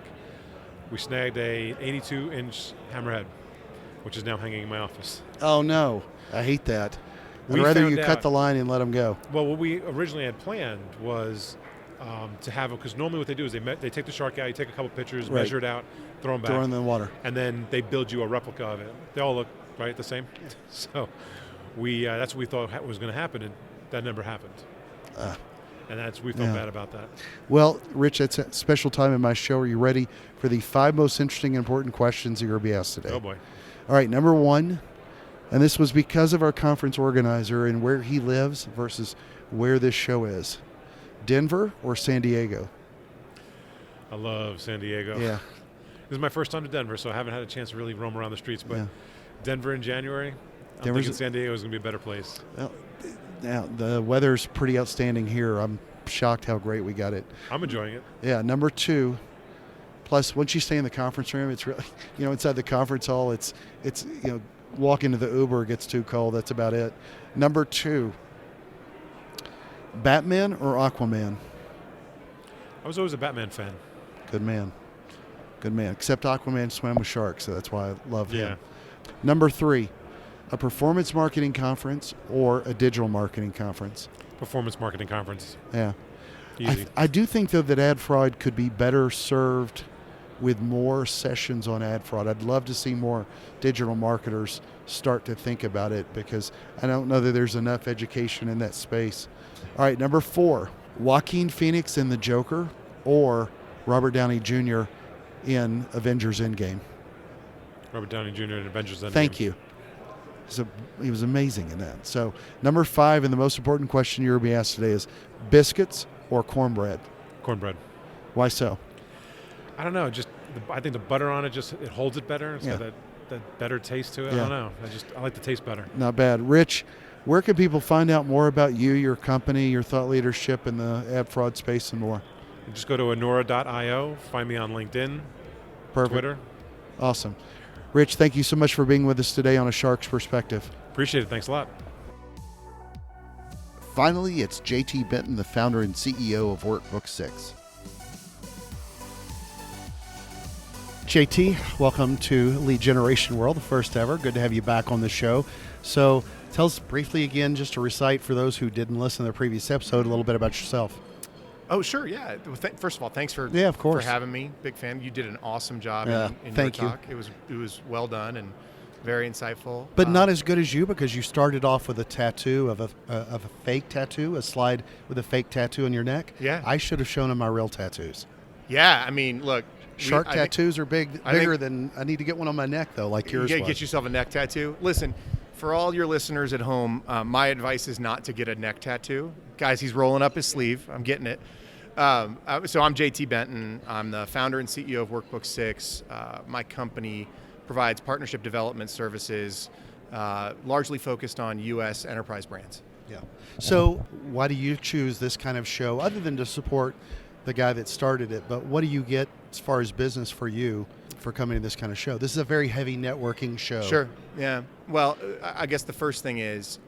We snagged a 82-inch hammerhead, which is now hanging in my office. Oh, no. I hate that. I'd We rather found you cut out- the line and let them go. Well, what we originally had planned was to have it, because normally what they do is they take the shark out, you take a couple pictures, Right. measure it out, throw them back, Throw them in the water. and then they build you a replica of it. They all look right the same. So that's what we thought was going to happen, and that never happened. And we felt bad about that. Well, Rich, it's a special time in my show. Are you ready for the 5 most interesting and important questions you're going to be asked today? Oh boy. All right, number 1, and this was because of our conference organizer and where he lives versus where this show is. Denver or San Diego? I love San Diego. Yeah. This is my first time to Denver, so I haven't had a chance to really roam around the streets. But Denver in January, I'm thinking San Diego is going to be a better place. Well, now, the weather's pretty outstanding here. I'm shocked how great we got it. I'm enjoying it. Yeah, number 2. Plus, once you stay in the conference room, it's really, inside the conference hall, it's walk into the Uber, it gets too cold. That's about it. Number 2, Batman or Aquaman? I was always a Batman fan. Good man. Good man. Except Aquaman swam with sharks, so that's why I love him. Yeah. Number 3, a performance marketing conference or a digital marketing conference? Performance marketing conference. Yeah. Easy. I do think, though, that ad fraud could be better served with more sessions on ad fraud. I'd love to see more digital marketers start to think about it, because I don't know that there's enough education in that space. All right, number 4, Joaquin Phoenix in The Joker or Robert Downey Jr. in Avengers Endgame? Robert Downey Jr. in Avengers Endgame. Thank you. He was amazing in that. So number 5, and the most important question you're going to be asked today is biscuits or cornbread? Cornbread. Why so? I don't know. I think the butter on it it holds it better. It's got that better taste to it. Yeah. I don't know. I like the taste better. Not bad. Rich, where can people find out more about you, your company, your thought leadership in the ad fraud space and more? Just go to Anura.io. Find me on LinkedIn, Perfect. Twitter. Awesome. Rich, thank you so much for being with us today on A Shark's Perspective. Appreciate it. Thanks a lot. Finally, it's JT Benton, the founder and CEO of Workbook 6. JT, welcome to Lead Generation World, the first ever. Good to have you back on the show. So tell us briefly again, just to recite for those who didn't listen to the previous episode, a little bit about yourself. Oh, sure, yeah. First of all, thanks for of course. for having me. Big fan. You did an awesome job in thank your you. talk. It was well done and very insightful. But not as good as you, because you started off with a tattoo of a fake tattoo, a slide with a fake tattoo on your neck. Yeah. I should have shown him my real tattoos. Yeah, I mean, look. Shark tattoos are bigger than I need to get one on my neck, though, like yours You was. get yourself a neck tattoo. Listen, for all your listeners at home, my advice is not to get a neck tattoo. Guys, he's rolling up his sleeve. I'm getting it. So I'm JT Benton. I'm the founder and CEO of Workbook 6. My company provides partnership development services, largely focused on U.S. enterprise brands. Yeah. So why do you choose this kind of show, other than to support the guy that started it? But what do you get as far as business for you for coming to this kind of show? This is a very heavy networking show. Sure. Yeah. Well, I guess the first thing is,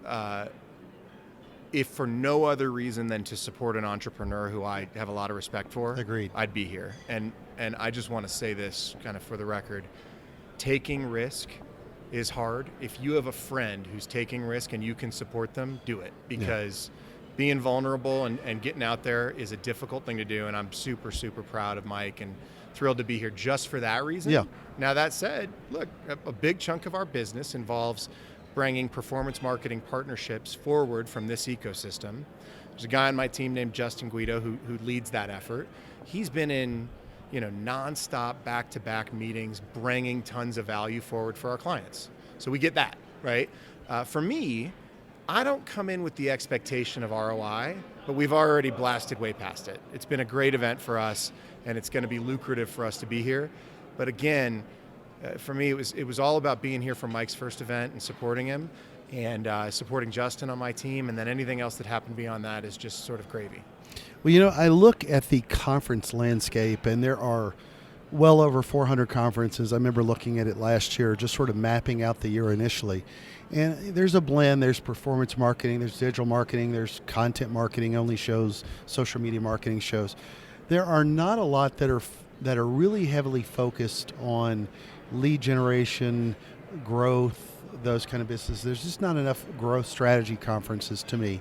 if for no other reason than to support an entrepreneur who I have a lot of respect for, Agreed. I'd be here. And I just want to say this kind of for the record. Taking risk is hard. If you have a friend who's taking risk and you can support them, do it, because being vulnerable and getting out there is a difficult thing to do. And I'm super, super proud of Mike and thrilled to be here just for that reason. Yeah. Now, that said, look, a big chunk of our business involves bringing performance marketing partnerships forward from this ecosystem. There's a guy on my team named Justin Guido who leads that effort. He's been in nonstop back-to-back meetings, bringing tons of value forward for our clients. So we get that, right? For me, I don't come in with the expectation of ROI, but we've already blasted way past it. It's been a great event for us, and it's going to be lucrative for us to be here. But again, for me, it was all about being here for Mike's first event and supporting him, and supporting Justin on my team, and then anything else that happened beyond that is just sort of gravy. Well, I look at the conference landscape, and there are well over 400 conferences. I remember looking at it last year, just sort of mapping out the year initially. And there's a blend. There's performance marketing, there's digital marketing, there's content marketing only shows, social media marketing shows. There are not a lot that are that are really heavily focused on lead generation, growth, those kind of businesses. There's just not enough growth strategy conferences to me.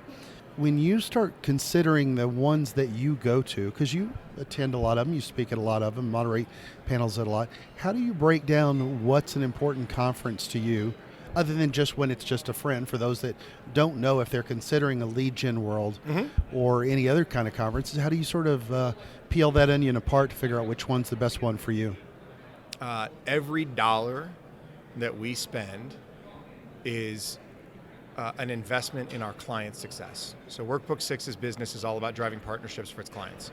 When you start considering the ones that you go to, because you attend a lot of them, you speak at a lot of them, moderate panels at a lot, how do you break down what's an important conference to you, other than just when it's just a friend, for those that don't know if they're considering a Lead Gen World or any other kind of conferences? How do you sort of peel that onion apart to figure out which one's the best one for you? Every dollar that we spend is an investment in our client's success. So Workbook 6's business is all about driving partnerships for its clients.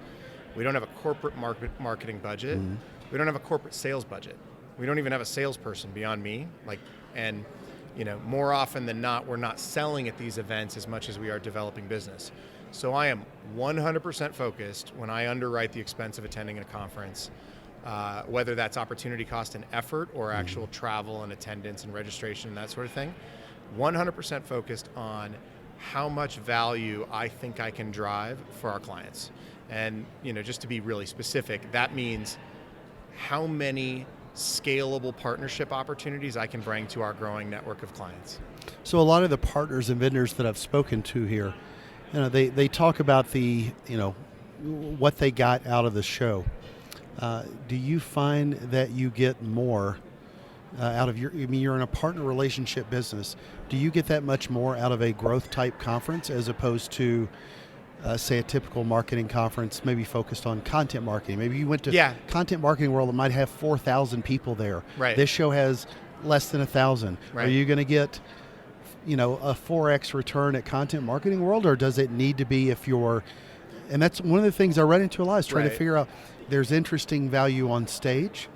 We don't have a corporate marketing budget. We don't have a corporate sales budget. We don't even have a salesperson beyond me. And more often than not, we're not selling at these events as much as we are developing business. So I am 100% focused when I underwrite the expense of attending a conference, whether that's opportunity cost and effort or actual travel and attendance and registration and that sort of thing. 100% focused on how much value I think I can drive for our clients. And, just to be really specific, that means how many scalable partnership opportunities I can bring to our growing network of clients. So a lot of the partners and vendors that I've spoken to here, they talk about what they got out of the show. Do you find that you get more out of you're in a partner relationship business. Do you get that much more out of a growth type conference as opposed to, say, a typical marketing conference, maybe focused on content marketing? Maybe you went to Content Marketing World that might have 4,000 people there. Right. This show has less than 1,000. Right. Are you going to get, a 4x return at Content Marketing World, or does it need to be and that's one of the things I run into a lot is trying to figure out there's interesting value on stage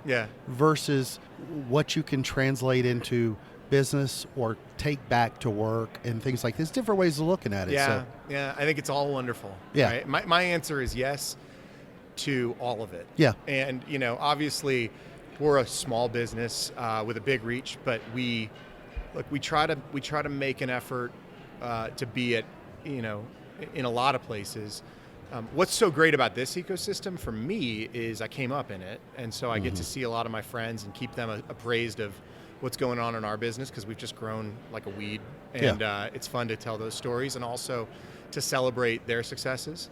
versus what you can translate into business or take back to work and things like this. Different ways of looking at it. Yeah, I think it's all wonderful. Yeah. Right? My answer is yes to all of it. Yeah. And, obviously we're a small business with a big reach, but we try to make an effort to be at, in a lot of places. What's so great about this ecosystem for me is I came up in it, and so I get to see a lot of my friends and keep them appraised of what's going on in our business, because we've just grown like a weed, and it's fun to tell those stories and also to celebrate their successes,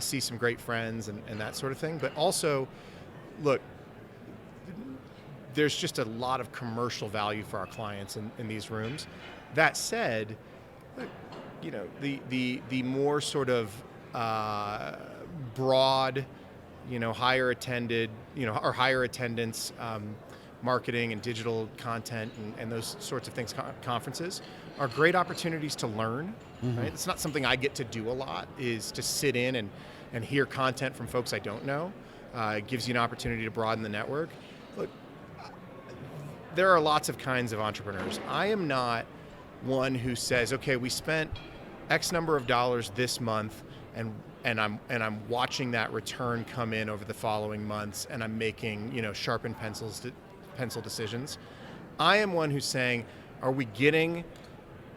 see some great friends and that sort of thing. But also, look, there's just a lot of commercial value for our clients in these rooms. That said, the more sort of broad, higher attended, or higher attendance marketing and digital content and those sorts of things, conferences are great opportunities to learn, right? It's not something I get to do a lot, is to sit in and hear content from folks I don't know. It gives you an opportunity to broaden the network. Look, there are lots of kinds of entrepreneurs. I am not one who says, okay, we spent X number of dollars this month, and I'm watching that return come in over the following months, and I'm making sharpened pencil decisions. I am one who's saying, are we getting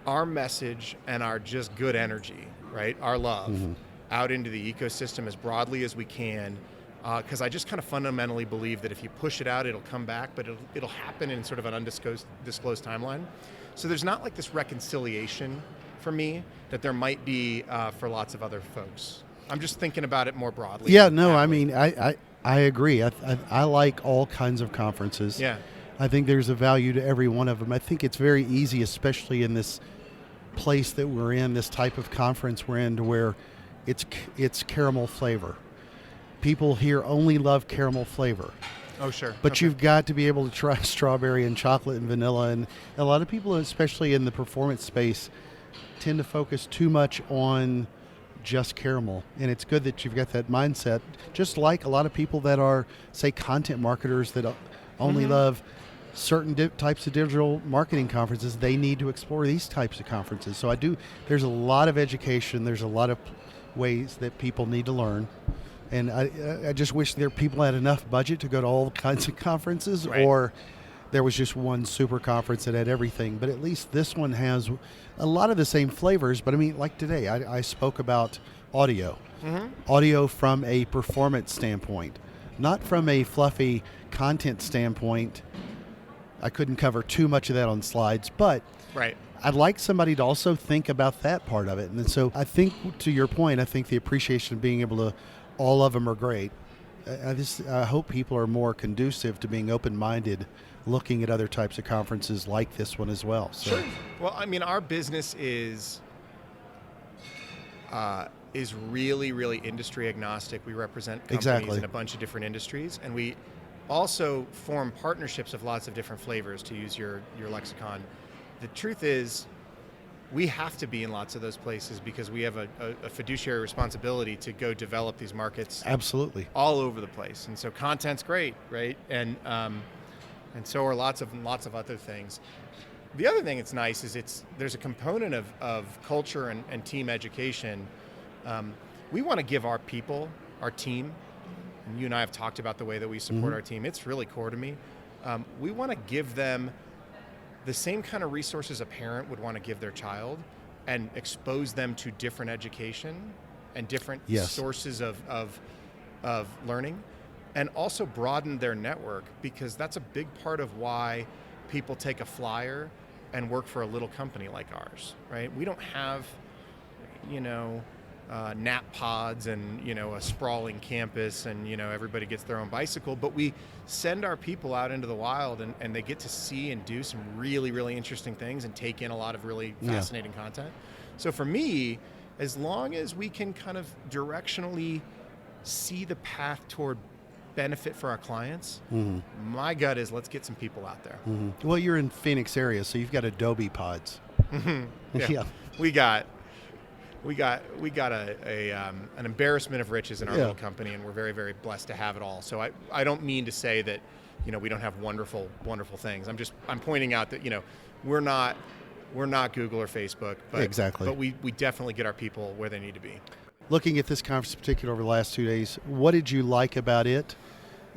our message and our just good energy, right, our love, out into the ecosystem as broadly as we can? Because I just kind of fundamentally believe that if you push it out, it'll come back, but it'll happen in sort of an undisclosed timeline. So there's not like this reconciliation for me that there might be for lots of other folks. I'm just thinking about it more broadly. Yeah, no, I mean, I agree. I like all kinds of conferences. Yeah. I think there's a value to every one of them. I think it's very easy, especially in this place that we're in, this type of conference we're in, to where it's caramel flavor. People here only love caramel flavor. Oh, sure. But you've got to be able to try strawberry and chocolate and vanilla. And a lot of people, especially in the performance space, tend to focus too much on just caramel. And it's good that you've got that mindset, just like a lot of people that are, say, content marketers that only love certain types of digital marketing conferences. They need to explore these types of conferences. So there's a lot of education. There's a lot of ways that people need to learn. And I just wish people had enough budget to go to all kinds of conferences, or there was just one super conference that had everything. But at least this one has a lot of the same flavors. But I mean, like today, I spoke about audio. Audio from a performance standpoint. not from a fluffy content standpoint. I couldn't cover too much of that on slides, but Right. I'd like somebody to also think about that part of it. And so I think, to your point, I think the appreciation of being able to, all of them are great. I hope people are more conducive to being open-minded, looking at other types of conferences like this one as well. So. Sure. Well, I mean, our business is really, really industry agnostic. We represent companies Exactly. in a bunch of different industries, and we also form partnerships of lots of different flavors, to use your lexicon. The truth is, we have to be in lots of those places because we have a fiduciary responsibility to go develop these markets Absolutely. all over the place. And so content's great, right? And so are lots of other things. The other thing that's nice is there's a component of culture and team education. We want to give our people, our team, and you and I have talked about the way that we support our team. It's really core to me. We want to give them the same kind of resources a parent would want to give their child, and expose them to different education and different sources of learning, and also broaden their network, because that's a big part of why people take a flyer and work for a little company like ours, right? We don't have, nap pods and, a sprawling campus and, everybody gets their own bicycle, but we send our people out into the wild and they get to see and do some really, really interesting things and take in a lot of really fascinating content. So for me, as long as we can kind of directionally see the path toward benefit for our clients, my gut is let's get some people out there. Well, you're in Phoenix area, so you've got Adobe pods. Yeah. We got an embarrassment of riches in our little company, and we're very, very blessed to have it all. So I don't mean to say that, we don't have wonderful, wonderful things. I'm pointing out that, we're not Google or Facebook, but Exactly. But we definitely get our people where they need to be. Looking at this conference in particular over the last 2 days, what did you like about it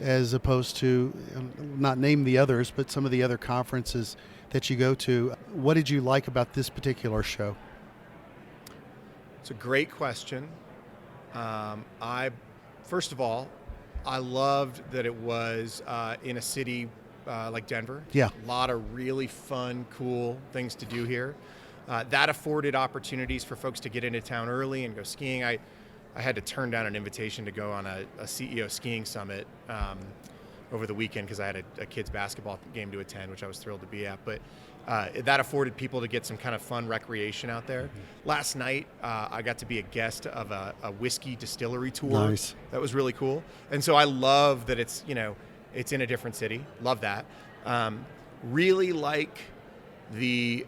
as opposed to, not name the others, but some of the other conferences that you go to? What did you like about this particular show? It's a great question. First of all, I loved that it was in a city like Denver. Yeah. A lot of really fun, cool things to do here. That afforded opportunities for folks to get into town early and go skiing. I had to turn down an invitation to go on a CEO skiing summit over the weekend because I had a kids basketball game to attend, which I was thrilled to be at. But that afforded people to get some kind of fun recreation out there. Last night, I got to be a guest of a whiskey distillery tour. Nice. That was really cool. And so I love that it's in a different city. Love that. Really like the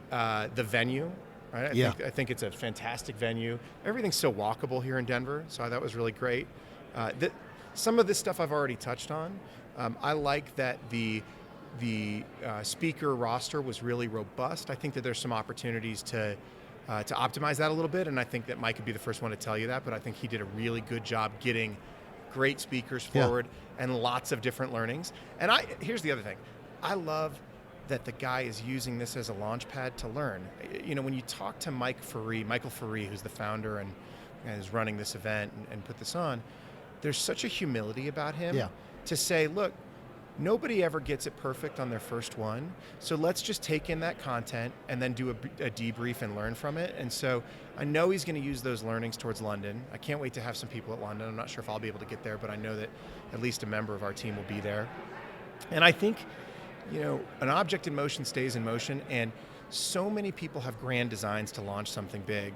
venue. Right? I think it's a fantastic venue. Everything's so walkable here in Denver, so that was really great. Some of this stuff I've already touched on. I like that the speaker roster was really robust. I think that there's some opportunities to optimize that a little bit, and I think that Mike could be the first one to tell you that, but I think he did a really good job getting great speakers forward and lots of different learnings. And here's the other thing. I love that the guy is using this as a launch pad to learn. When you talk to Michael Ferree, who's the founder and is running this event and put this on, there's such a humility about him to say, look, nobody ever gets it perfect on their first one, so let's just take in that content and then do a debrief and learn from it. And so I know he's going to use those learnings towards London. I can't wait to have some people at London. I'm not sure if I'll be able to get there, but I know that at least a member of our team will be there. And I think an object in motion stays in motion, and so many people have grand designs to launch something big.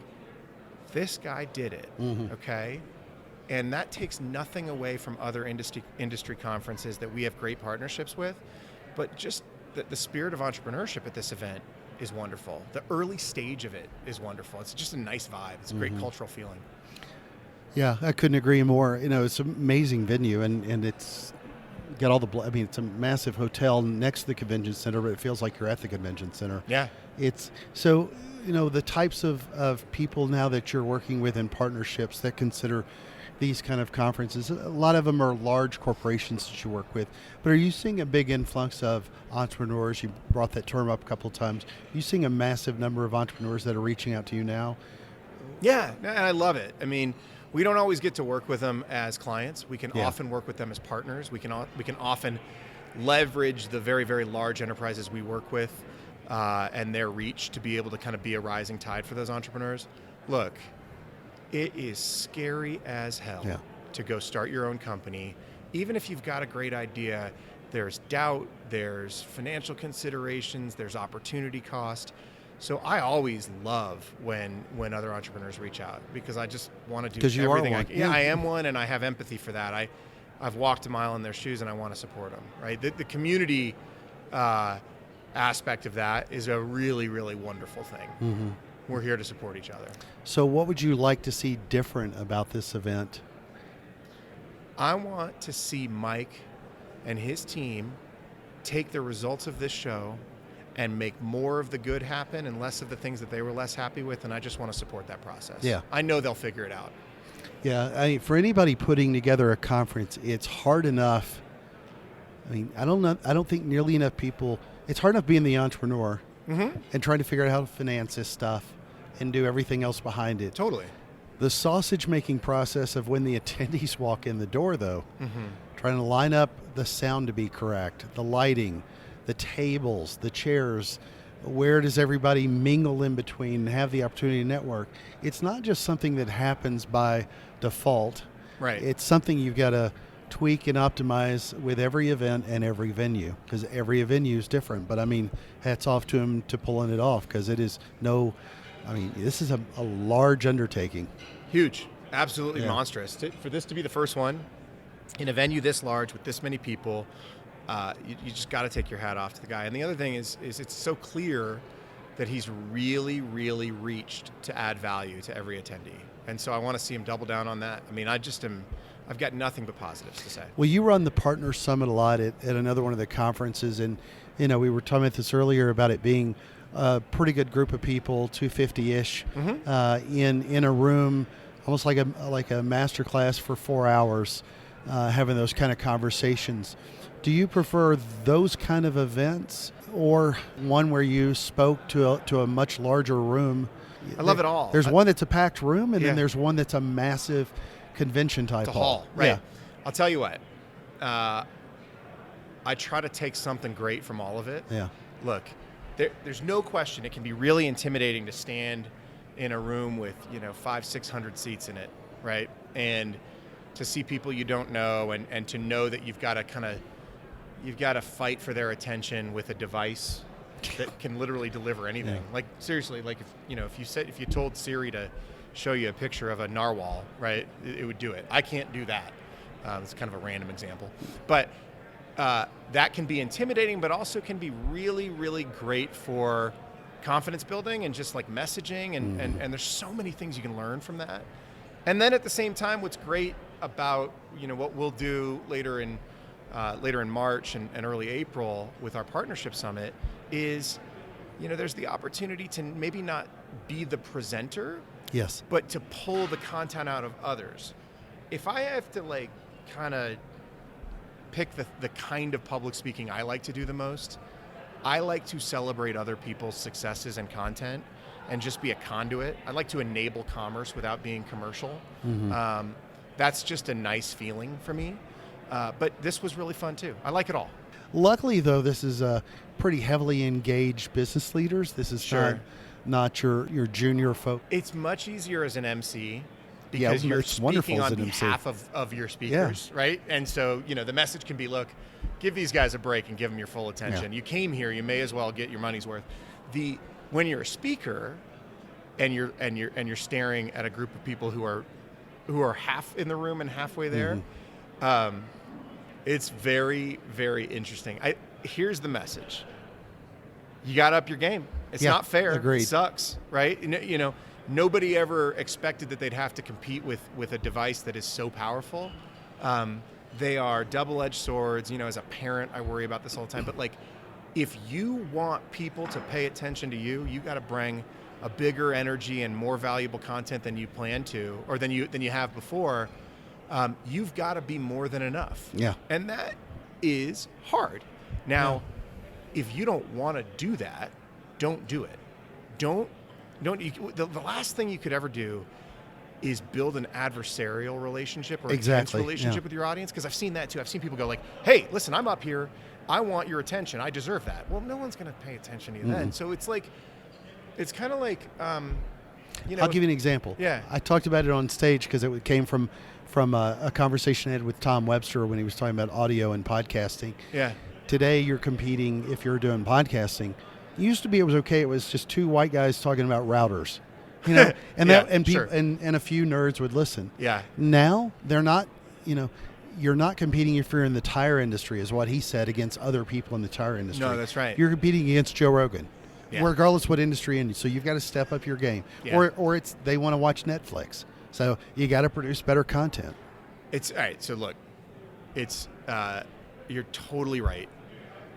This guy did it, okay? And that takes nothing away from other industry conferences that we have great partnerships with, but just the spirit of entrepreneurship at this event is wonderful. The early stage of it is wonderful. It's just a nice vibe. It's a great cultural feeling. Yeah, I couldn't agree more. It's an amazing venue, and it's got all it's a massive hotel next to the convention center, but it feels like you're at the convention center. Yeah. It's so, the types of people now that you're working with in partnerships that consider these kind of conferences, a lot of them are large corporations that you work with, but are you seeing a big influx of entrepreneurs? You brought that term up a couple of times. Are you seeing a massive number of entrepreneurs that are reaching out to you now? Yeah, and I love it. We don't always get to work with them as clients. We can Yeah. often work with them as partners. We can often leverage the very, very large enterprises we work with and their reach to be able to kind of be a rising tide for those entrepreneurs. Look, it is scary as hell Yeah. to go start your own company. Even if you've got a great idea, there's doubt, there's financial considerations, there's opportunity cost. So I always love when other entrepreneurs reach out, because I just want to do 'Cause you are everything I one. can. Yeah, I am one, and I have empathy for that. I've walked a mile in their shoes, and I want to support them. Right, the community aspect of that is a really, really wonderful thing. Mm-hmm. We're here to support each other. So what would you like to see different about this event? I want to see Mike and his team take the results of this show and make more of the good happen and less of the things that they were less happy with, and I just want to support that process. Yeah. I know they'll figure it out. Yeah, for anybody putting together a conference, it's hard enough. I mean, I don't think nearly enough people. It's hard enough being the entrepreneur and trying to figure out how to finance this stuff and do everything else behind it. Totally. The sausage making process of when the attendees walk in the door, though, trying to line up the sound to be correct, the lighting, the tables, the chairs, where does everybody mingle in between and have the opportunity to network? It's not just something that happens by default. Right. It's something you've got to tweak and optimize with every event and every venue, because every venue is different. But I mean, hats off to him to pulling it off, because it is this is a large undertaking. Huge. Absolutely Yeah. monstrous. For this to be the first one in a venue this large with this many people, you just got to take your hat off to the guy. And the other thing is it's so clear that he's really, really reached to add value to every attendee. And so I want to see him double down on that. I mean, I've got nothing but positives to say. Well, you run the Partner Summit a lot at another one of the conferences, and we were talking about this earlier about it being a pretty good group of people, 250-ish, in a room, almost like a master class for 4 hours, having those kind of conversations. Do you prefer those kind of events, or one where you spoke to a much larger room? I love it all. There's one that's a packed room, and Yeah. then there's one that's a massive convention type It's a hall, right? Yeah. I'll tell you what. I try to take something great from all of it. Yeah. Look, there's no question it can be really intimidating to stand in a room with 500-600 seats in it, right? And to see people you don't know, and to know that you've got to fight for their attention with a device that can literally deliver anything. Yeah. Like seriously, like if you told Siri to show you a picture of a narwhal, right, it would do it. I can't do that. It's kind of a random example, but that can be intimidating, but also can be really, really great for confidence building and just like messaging, and there's so many things you can learn from that. And then at the same time, what's great about what we'll do later in March and early April with our partnership summit is, there's the opportunity to maybe not be the presenter, Yes. but to pull the content out of others. If I have to kind of pick the kind of public speaking I like to do the most, I like to celebrate other people's successes and content and just be a conduit. I like to enable commerce without being commercial. That's just a nice feeling for me. But this was really fun too. I like it all. Luckily, though, this is pretty heavily engaged business leaders. This is Sure. not your junior folk. It's much easier as an MC Yeah, because you're it's wonderful speaking as on an MC. behalf of your speakers, right? And so, the message can be, look, give these guys a break and give them your full attention. Yeah. You came here, you may as well get your money's worth. When you're a speaker and you're staring at a group of people who are half in the room and halfway there, it's very, very interesting. Here's the message. You got to up your game. It's Yeah, not fair. agreed. It sucks, right? Nobody ever expected that they'd have to compete with a device that is so powerful. They are double-edged swords. As a parent, I worry about this all the time. But if you want people to pay attention to you, you got to bring a bigger energy and more valuable content than you plan to, or than you have before. You've got to be more than enough. Yeah. And that is hard. Now, if you don't want to do that, don't do it. The last thing you could ever do is build an adversarial relationship or Exactly, intense relationship yeah. with your audience. Because I've seen that too. I've seen people go like, hey, listen, I'm up here. I want your attention. I deserve that. Well, no one's going to pay attention to you then. So it's like, it's kind of like, you know. I'll give you an example. Yeah. I talked about it on stage because it came from a conversation I had with Tom Webster when he was talking about audio and podcasting. Yeah. Today, you're competing if you're doing podcasting. It used to be it was okay. It was just two white guys talking about routers, you know, and Yeah, that and people sure. and a few nerds would listen. Yeah. Now they're not. You know, you're not competing if you're in the tire industry, is what he said, against other people in the tire industry. No, that's right. You're competing against Joe Rogan, Yeah. regardless what industry. And so you've got to step up your game, Yeah. or it's they want to watch Netflix, so you got to produce better content. It's all right. So look, it's you're totally right,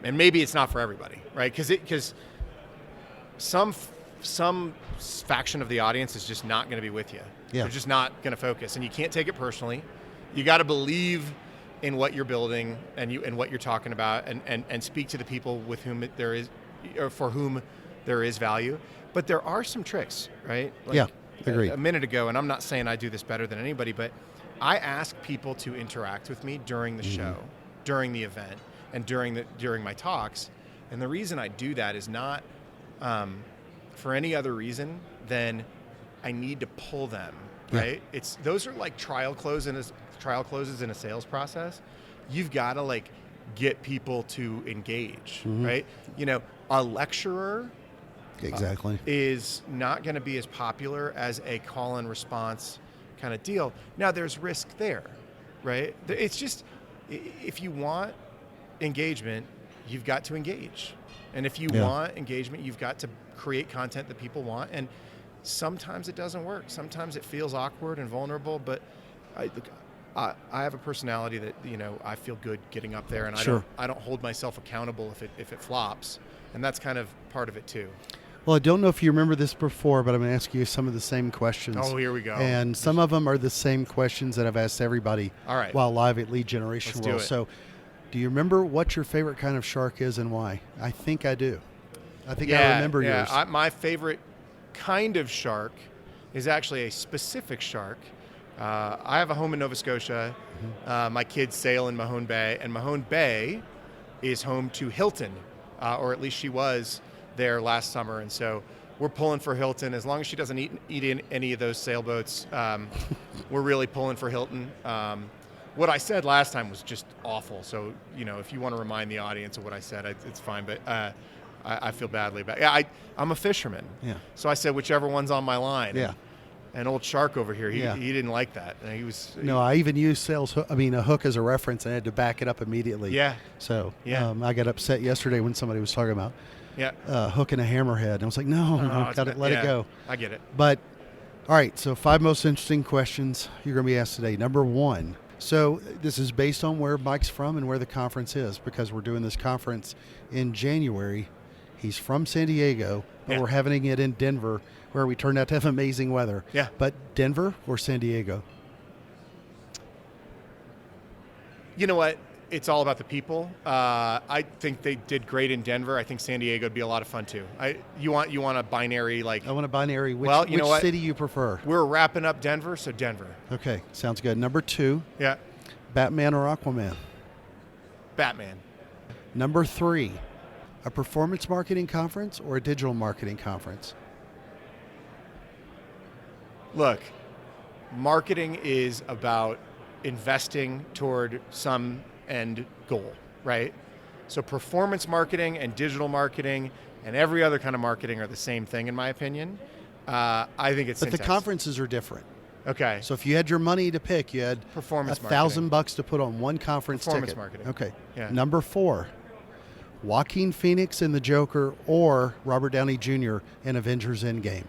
and maybe it's not for everybody, right? Because some faction of the audience is just not going to be with you. Yeah. They're just not going to focus, and you can't take it personally. You got to believe in what you're building and what you're talking about, and speak to the people with whom there is, or for whom there is value. But there are some tricks, right? Like, Yeah, agreed. A minute ago, and I'm not saying I do this better than anybody, but I ask people to interact with me during the show, during the event, and during my talks. And the reason I do that is not for any other reason than I need to pull them, right? Those are like trial closes in a sales process. You've got to like get people to engage, right? You know, a lecturer Exactly. is not going to be as popular as a call and response kind of deal. Now there's risk there, right? It's just, if you want engagement, you've got to engage. And if you want engagement, you've got to create content that people want. And sometimes it doesn't work. Sometimes it feels awkward and vulnerable, but I have a personality that, you know, I feel good getting up there, and I don't hold myself accountable if it flops. And that's kind of part of it too. Well, I don't know if you remember this before, but I'm going to ask you some of the same questions. Oh, here we go. And some of them are the same questions that I've asked everybody All right. while live at Lead Generation Let's do World. it. So, do you remember what your favorite kind of shark is and why? I think I do. I think I remember yours. My favorite kind of shark is actually a specific shark. I have a home in Nova Scotia. My kids sail in Mahone Bay, and Mahone Bay is home to Hilton, or at least she was there last summer. And so we're pulling for Hilton. As long as she doesn't eat in any of those sailboats, we're really pulling for Hilton. What I said last time was just awful. So, you know, if you want to remind the audience of what I said, it's fine. But I feel badly about it. Yeah, I'm a fisherman. Yeah. So I said, whichever one's on my line. Yeah. And old Shark over here, he Yeah. didn't like that. No, I even used a hook as a reference, and I had to back it up immediately. Yeah. So Yeah. I got upset yesterday when somebody was talking about hook and a hammerhead. And I was like, no, let it go. I get it. But, all right, so 5 most interesting questions you're going to be asked today. Number 1. So this is based on where Mike's from and where the conference is, because we're doing this conference in January. He's from San Diego, but we're having it in Denver, where we turned out to have amazing weather. Yeah. But Denver or San Diego? You know what? It's all about the people. I think they did great in Denver. I think San Diego would be a lot of fun too. You want a binary, like. I want a binary. Which know what? city you prefer? We're wrapping up Denver, so Denver. Okay, sounds good. Number 2, Yeah. Batman or Aquaman? Batman. Number 3, a performance marketing conference or a digital marketing conference? Look, marketing is about investing toward some end goal, right? So performance marketing and digital marketing and every other kind of marketing are the same thing, in my opinion. I think it's But the syntax. conferences are different. Okay. So if you had your money to pick, you had Performance $1,000 to put on one conference Performance ticket. marketing. Okay. Yeah. Number 4, Joaquin Phoenix in The Joker or Robert Downey Jr. in Avengers Endgame.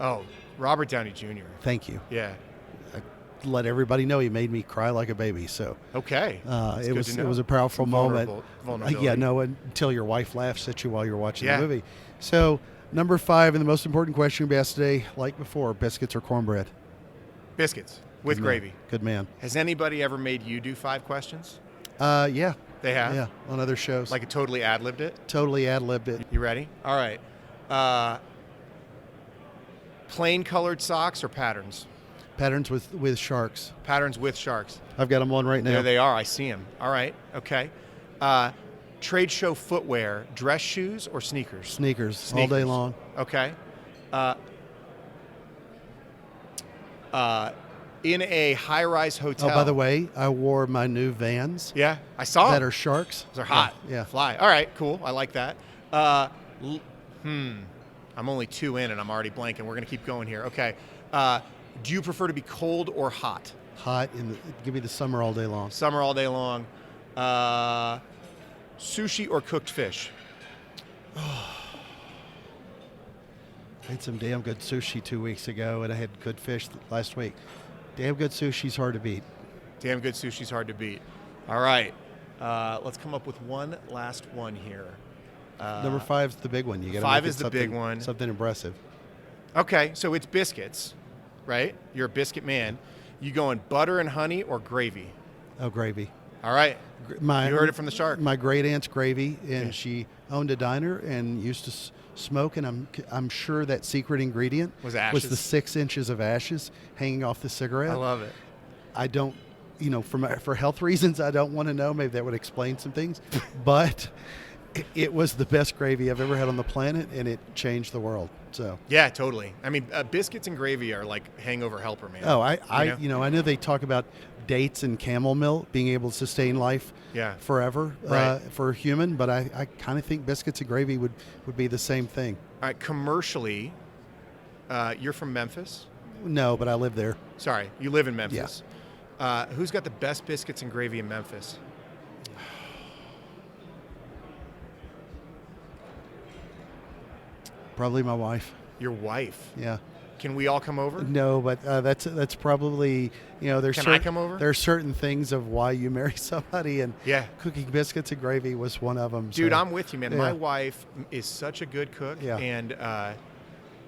Oh, Robert Downey Jr. Thank you. Yeah. Let everybody know he made me cry like a baby. So Okay. That's it good to know. was a powerful Some moment. vulnerability. Yeah, no, until your wife laughs at you while you're watching Yeah. the movie. So number 5, and the most important question we asked today, like before, biscuits or cornbread? Biscuits with Good man. gravy. Good man. Has anybody ever made you do 5 questions? Yeah. They have? Yeah, on other shows. Like it totally ad-libbed it? Totally ad-libbed it. You ready? All right. Plain colored socks or patterns? Patterns with sharks. Patterns with sharks. I've got them on right now. There they are. I see them. All right. Okay. Trade show footwear, dress shoes or sneakers? Sneakers all day long. Okay. In a high-rise hotel. Oh, by the way, I wore my new Vans. Yeah, I saw that them. are sharks. Those are hot. Yeah. Fly. All right, cool. I like that. I'm only 2 in and I'm already blanking. We're going to keep going here. Okay. Do you prefer to be cold or hot? Hot. Give me the summer all day long. Summer all day long. Sushi or cooked fish? I had some damn good sushi 2 weeks ago, and I had good fish last week. Damn good sushi's hard to beat. Damn good sushi's hard to beat. All right. Let's come up with one last one here. Number 5's the big one. You got 5 is the big one. Something impressive. Okay, so it's biscuits, right? You're a biscuit man. You going butter and honey or gravy? Oh, gravy. All right. You heard it from the shark. My great aunt's gravy, and she owned a diner and used to smoke, and I'm sure that secret ingredient was ashes. Was the 6 inches of ashes hanging off the cigarette. I love it. I don't, for health reasons, I don't want to know. Maybe that would explain some things, but it was the best gravy I've ever had on the planet, and it changed the world. So yeah, totally. I mean, biscuits and gravy are like hangover helper, man. Oh, I know they talk about dates and camel milk being able to sustain life forever for a human, but I kind of think biscuits and gravy would be the same thing. All right, commercially, you're from Memphis? No, but I live there. Sorry, you live in Memphis. Yeah. Who's got the best biscuits and gravy in Memphis? Probably my wife. Your wife? Yeah. Can we all come over? No, but that's probably, there's Can I come over? There are certain things of why you marry somebody, and cooking biscuits and gravy was one of them. Dude, so. I'm with you, man. Yeah. My wife is such a good cook, and I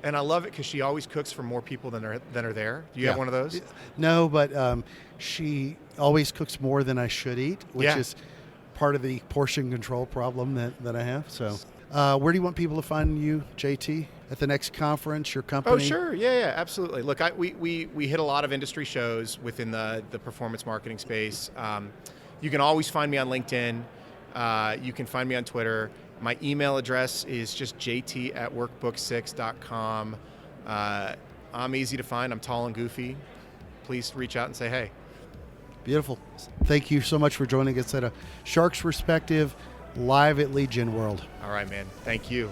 love it because she always cooks for more people than are there. Do you have one of those? No, but she always cooks more than I should eat, which is part of the portion control problem that I have. So. Where do you want people to find you, JT? At the next conference, your company? Oh, sure. Yeah, absolutely. Look, we hit a lot of industry shows within the performance marketing space. You can always find me on LinkedIn. You can find me on Twitter. My email address is just jt@workbook6.com. I'm easy to find. I'm tall and goofy. Please reach out and say hey. Beautiful. Thank you so much for joining us at a Shark's Perspective live at Lead Gen World. All right, man. Thank you.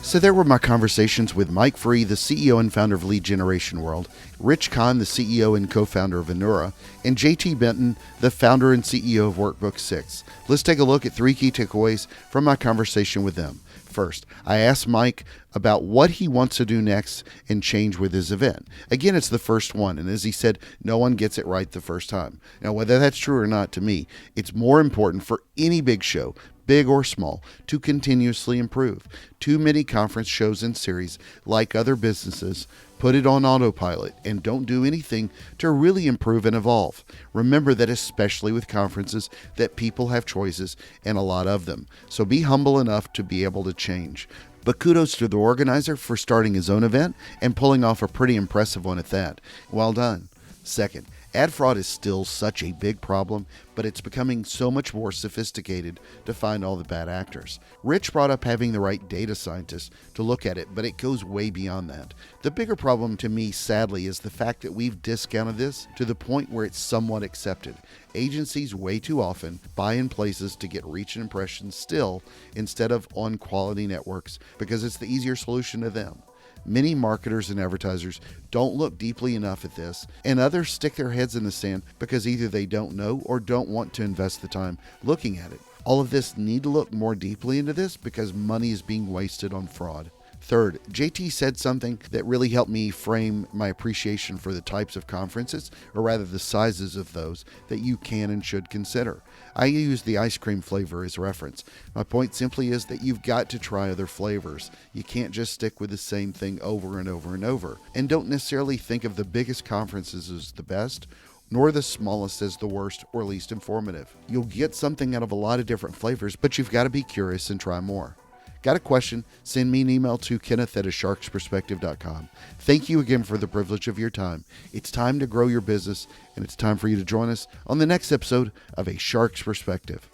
So there were my conversations with Mike Ferree, the CEO and founder of Lead Generation World, Rich Kahn, the CEO and co-founder of Anura, and JT Benton, the founder and CEO of Workbook 6. Let's take a look at 3 key takeaways from my conversation with them. First, I asked Mike about what he wants to do next and change with his event. Again, it's the first one, and as he said, no one gets it right the first time. Now, whether that's true or not, to me, it's more important for any big show, big or small, to continuously improve. Too many conference shows and series, like other businesses, put it on autopilot and don't do anything to really improve and evolve. Remember that especially with conferences, that people have choices and a lot of them. So be humble enough to be able to change. But kudos to the organizer for starting his own event and pulling off a pretty impressive one at that. Well done. Second, ad fraud is still such a big problem, but it's becoming so much more sophisticated to find all the bad actors. Rich brought up having the right data scientists to look at it, but it goes way beyond that. The bigger problem to me, sadly, is the fact that we've discounted this to the point where it's somewhat accepted. Agencies way too often buy in places to get reach and impressions still instead of on quality networks because it's the easier solution to them. Many marketers and advertisers don't look deeply enough at this, and others stick their heads in the sand because either they don't know or don't want to invest the time looking at it. All of this need to look more deeply into this because money is being wasted on fraud. Third, JT said something that really helped me frame my appreciation for the types of conferences, or rather the sizes of those, that you can and should consider. I use the ice cream flavor as reference. My point simply is that you've got to try other flavors. You can't just stick with the same thing over and over and over. And don't necessarily think of the biggest conferences as the best, nor the smallest as the worst or least informative. You'll get something out of a lot of different flavors, but you've got to be curious and try more. Got a question? Send me an email to kenneth@asharksperspective.com. Thank you again for the privilege of your time. It's time to grow your business, and it's time for you to join us on the next episode of A Shark's Perspective.